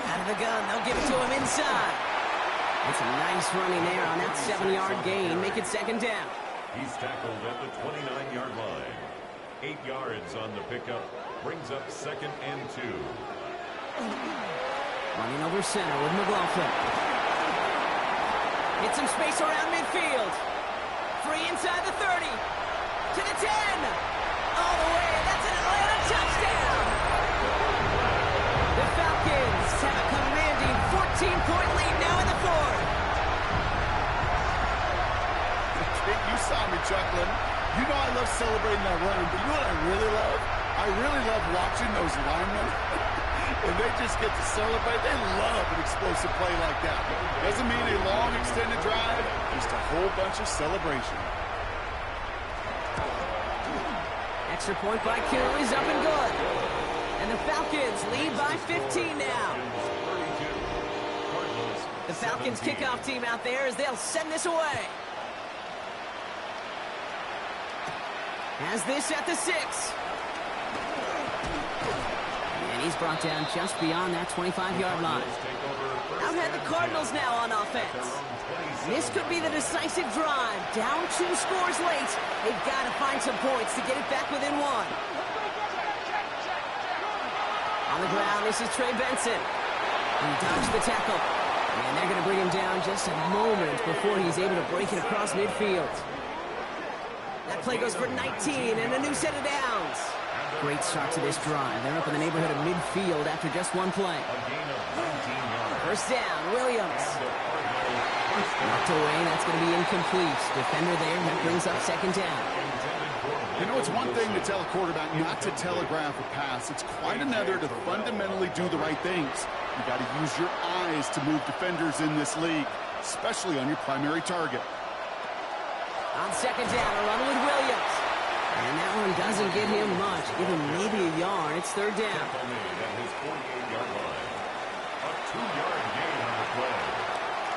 [SPEAKER 1] Out of the gun, they'll give it to him inside. That's a nice running there on that 7-yard gain. Make it 2nd down.
[SPEAKER 3] He's tackled at the 29-yard line. 8 yards on the pickup. Brings up 2nd and 2.
[SPEAKER 1] Running over center with McLaughlin. Get some space around midfield. Free inside the 30. To the 10. All the way. That's an Atlanta touchdown. The Falcons have a commanding 14-point lead now in the 4th.
[SPEAKER 2] You saw me chuckling. You know I love celebrating that run, but you know what I really love? I really love watching those linemen. And they just get to celebrate. They love an explosive play like that. Doesn't mean a long extended drive, just a whole bunch of celebration.
[SPEAKER 1] Extra point by Kittle is up and good. And the Falcons lead by 15 now. The Falcons kickoff team out there as they'll send this away. Has this at the 6. And he's brought down just beyond that 25-yard line. Out had the Cardinals now on offense. This could be the decisive drive. Down 2 scores late. They've got to find some points to get it back within 1. On the ground, this is Trey Benson. He dodged the tackle. And they're going to bring him down just a moment before he's able to break it across midfield. That play goes for 19 and a new set of downs. Great start to this drive. They're up in the neighborhood of midfield after just 1 play. 1st down, Williams. Knocked away, that's going to be incomplete. Defender there, that brings up 2nd down.
[SPEAKER 2] You know, it's one thing to tell a quarterback not to telegraph a pass. It's quite another to fundamentally do the right things. You got to use your eyes to move defenders in this league, especially on your primary target.
[SPEAKER 1] On 2nd down, a run with Williams. And that one doesn't get him much. Give him maybe a yard. It's 3rd down.
[SPEAKER 3] At his 48-yard line. A 2-yard gain on the play.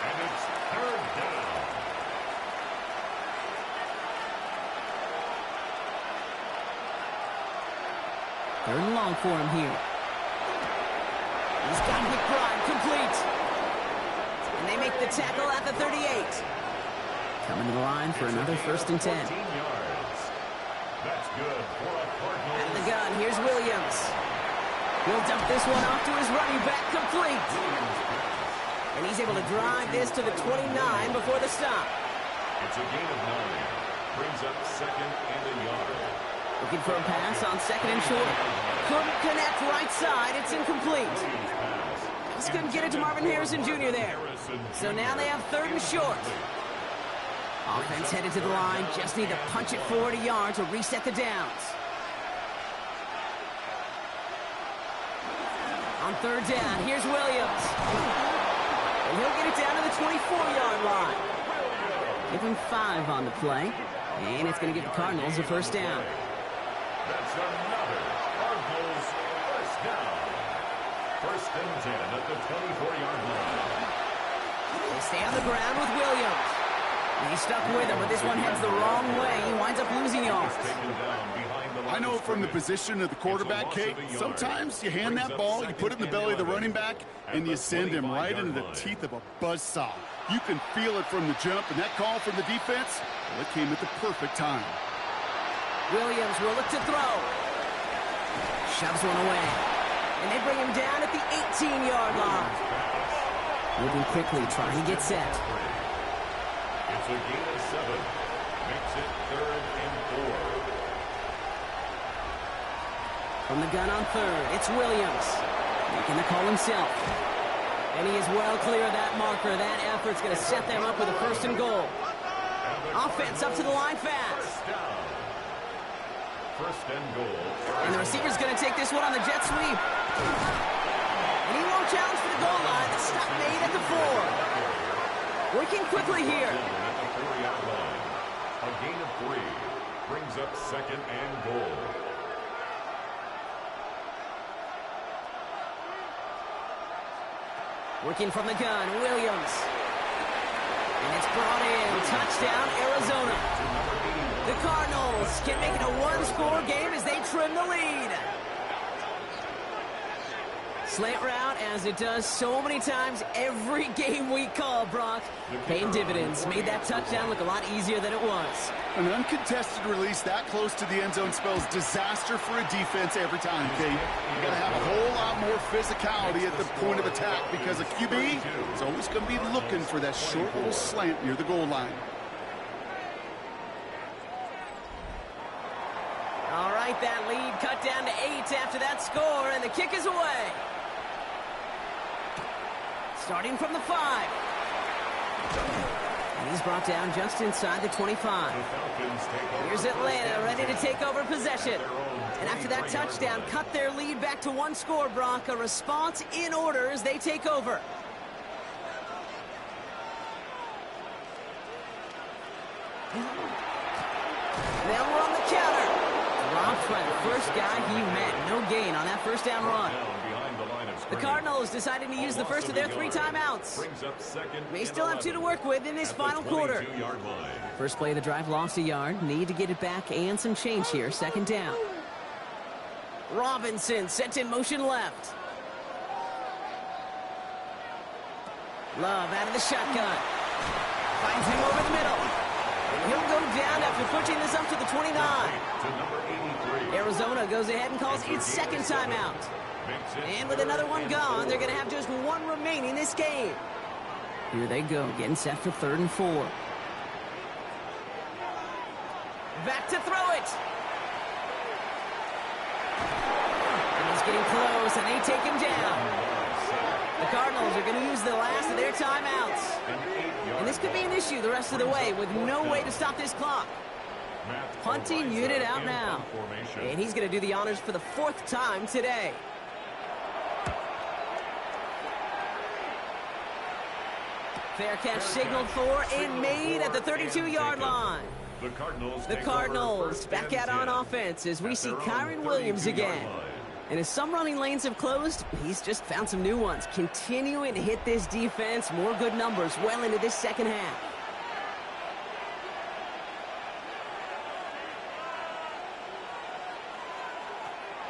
[SPEAKER 3] And it's 3rd down.
[SPEAKER 1] Third and long for him here. He's got McBride complete. And they make the tackle at the 38. Coming to the line for another 1st and 10.
[SPEAKER 3] That's good for a Cardinals.
[SPEAKER 1] Out of the gun, here's Williams. He'll dump this one off to his running back, complete. And he's able to drive this to the 29 before the stop.
[SPEAKER 3] It's a gain of 9. Brings up 2nd and a yard.
[SPEAKER 1] Looking for a pass on 2nd and short. Couldn't connect right side. It's incomplete. Just couldn't get it to Marvin Harrison Jr. there. So now they have 3rd and short. Offense headed to the line. Just need to punch it 40 yards to reset the downs. On 3rd down, here's Williams. And he'll get it down to the 24-yard line. Give him 5 on the play. And it's going to give the Cardinals a 1st down.
[SPEAKER 3] That's another Cardinals 1st down. 1st and 10 at the 24-yard line.
[SPEAKER 1] They stay on the ground with Williams. And he's stuck with him, but this one heads the wrong way. He winds up losing yards.
[SPEAKER 2] I know from the position of the quarterback, Kate, sometimes you hand that ball, you put it in the belly of the running back, and you send him right into the teeth of a buzzsaw. You can feel it from the jump, and that call from the defense, well, it came at the perfect time.
[SPEAKER 1] Williams will look to throw. Shoves one away. And they bring him down at the 18-yard line. Moving quickly, trying to get set.
[SPEAKER 3] It's a gain of 7. Makes it 3rd and 4.
[SPEAKER 1] From the gun on 3rd, it's Williams. Making the call himself. And he is well clear of that marker. That effort's going to set them up with a 1st and goal. Offense up to the line fast.
[SPEAKER 3] 1st and goal.
[SPEAKER 1] And the receiver's going to take this one on the jet sweep. And he won't challenge for the goal line. The stop made at the 4. Working quickly here.
[SPEAKER 3] At the 4-yard line. A gain of 3 brings up 2nd and goal.
[SPEAKER 1] Working from the gun, Williams. And it's brought in. Touchdown, Arizona. The Cardinals can make it a one-score game as they trim the lead. Slant route, as it does so many times every game we call, Brock. Paying dividends. Made that touchdown look a lot easier than it was.
[SPEAKER 2] An uncontested release that close to the end zone spells disaster for a defense every time, Kate. You got to have a whole lot more physicality at the point of attack because a QB is always going to be looking for that short little slant near the goal line.
[SPEAKER 1] All right, that lead cut down to 8 after that score, and the kick is away. Starting from the 5. And he's brought down just inside the 25. Here's Atlanta ready to take over possession. And after that touchdown, cut their lead back to 1 score, Brock. A response in order as they take over. Now we're on the counter. Dropped by the first guy he met. No gain on that first down run. The Cardinals decided to use the first of their 3 timeouts. May still have 2 to work with in this final quarter. First play of the drive lost a yard. Need to get it back and some change here. 2nd down. Robinson sent in motion left. Love out of the shotgun. Finds him over the middle. And he'll go down after pushing this up to the 29. Arizona goes ahead and calls its 2nd timeout. And with another one gone, they're going to have just 1 remaining this game. Here they go, getting set for 3rd and 4. Back to throw it. And he's getting close, and they take him down. The Cardinals are going to use the last of their timeouts. And this could be an issue the rest of the way with no way to stop this clock. Punting unit out now. And he's going to do the honors for the 4th time today. Fair catch signaled for and made at the 32-yard line. The Cardinals back out on offense as we see Kyron Williams again. And as some running lanes have closed, he's just found some new ones. Continuing to hit this defense, more good numbers well into this 2nd half.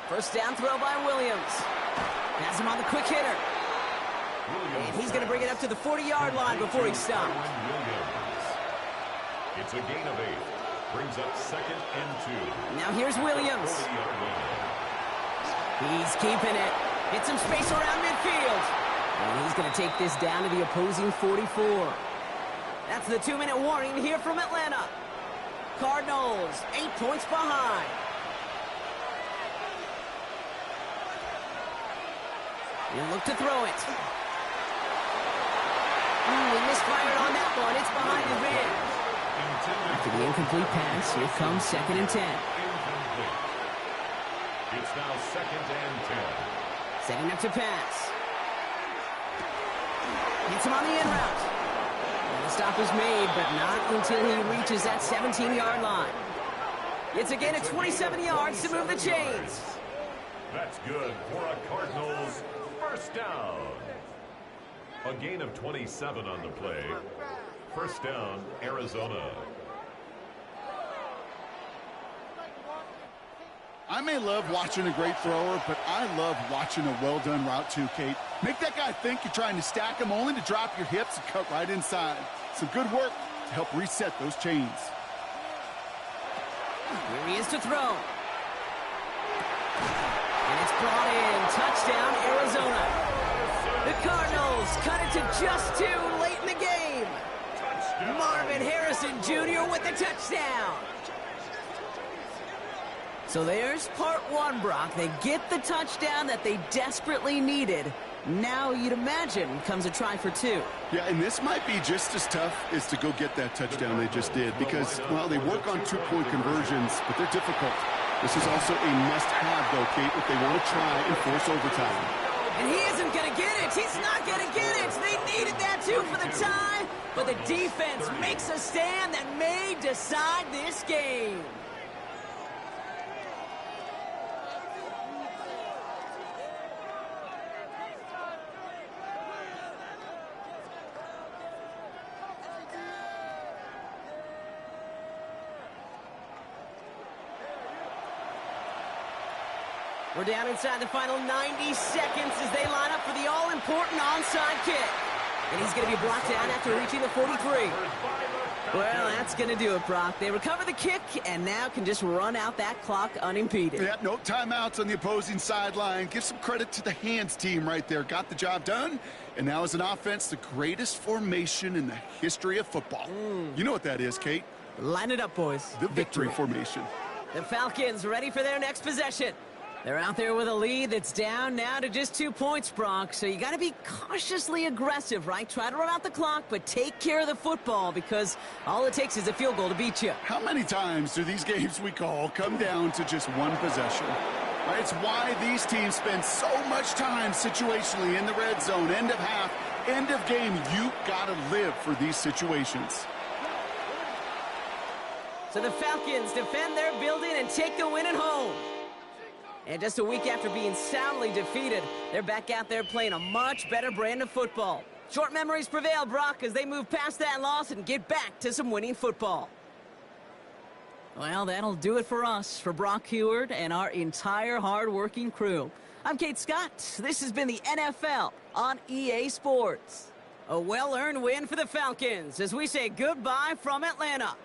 [SPEAKER 1] First down throw by Williams. Has him on the quick hitter. And he's going to bring it up to the 40-yard line before he stopped.
[SPEAKER 3] It's a gain of 8. Brings up 2nd and 2.
[SPEAKER 1] Now here's Williams. He's keeping it. Get some space around midfield. And he's going to take this down to the opposing 44. That's the 2-minute warning here from Atlanta. Cardinals 8 points behind. And look to throw it. He misfired on that one. It's behind his man. After the incomplete pass, here comes 2nd and 10.
[SPEAKER 3] It's now 2nd and 10.
[SPEAKER 1] Setting up to pass. Hits him on the in route. And the stop is made, but not until he reaches that 17-yard line. It's a gain of 27 yards to move the chains.
[SPEAKER 3] That's good for a Cardinals first down. A gain of 27 on the play. First down, Arizona.
[SPEAKER 2] I may love watching a great thrower, but I love watching a well-done route too, Kate. Make that guy think you're trying to stack him only to drop your hips and cut right inside. Some good work to help reset those chains.
[SPEAKER 1] Here he is to throw. And it's brought in. Touchdown, Arizona. The Cardinals cut it to just 2 late in the game. Marvin Harrison Jr. with the touchdown. So there's part 1, Brock. They get the touchdown that they desperately needed. Now you'd imagine comes a try for 2.
[SPEAKER 2] Yeah, and this might be just as tough as to go get that touchdown they just did because, well, they work on 2-point conversions, but they're difficult. This is also a must-have, though, Kate, if they want to try and force overtime.
[SPEAKER 1] And he isn't going to get it. He's not going to get it. They needed that, too, for the tie. But the defense makes a stand that may decide this game. We're down inside the final 90 seconds as they line up for the all-important onside kick. And he's going to be brought down after reaching the 43. Well, that's going to do it, Brock. They recover the kick and now can just run out that clock unimpeded.
[SPEAKER 2] Yeah, no timeouts on the opposing sideline. Give some credit to the hands team right there. Got the job done. And now as an offense, the greatest formation in the history of football. You know what that is, Kate?
[SPEAKER 1] Line it up, boys.
[SPEAKER 2] The victory formation.
[SPEAKER 1] The Falcons ready for their next possession. They're out there with a lead that's down now to just 2 points, Brock. So you got to be cautiously aggressive, right? Try to run out the clock, but take care of the football because all it takes is a field goal to beat you.
[SPEAKER 2] How many times do these games we call come down to just one possession? Right, it's why these teams spend so much time situationally in the red zone, end of half, end of game. You got to live for these situations.
[SPEAKER 1] So the Falcons defend their building and take the win at home. And just a week after being soundly defeated, they're back out there playing a much better brand of football. Short memories prevail, Brock, as they move past that loss and get back to some winning football. Well, that'll do it for us, for Brock Heward and our entire hard-working crew. I'm Kate Scott. This has been the NFL on EA Sports. A well-earned win for the Falcons as we say goodbye from Atlanta.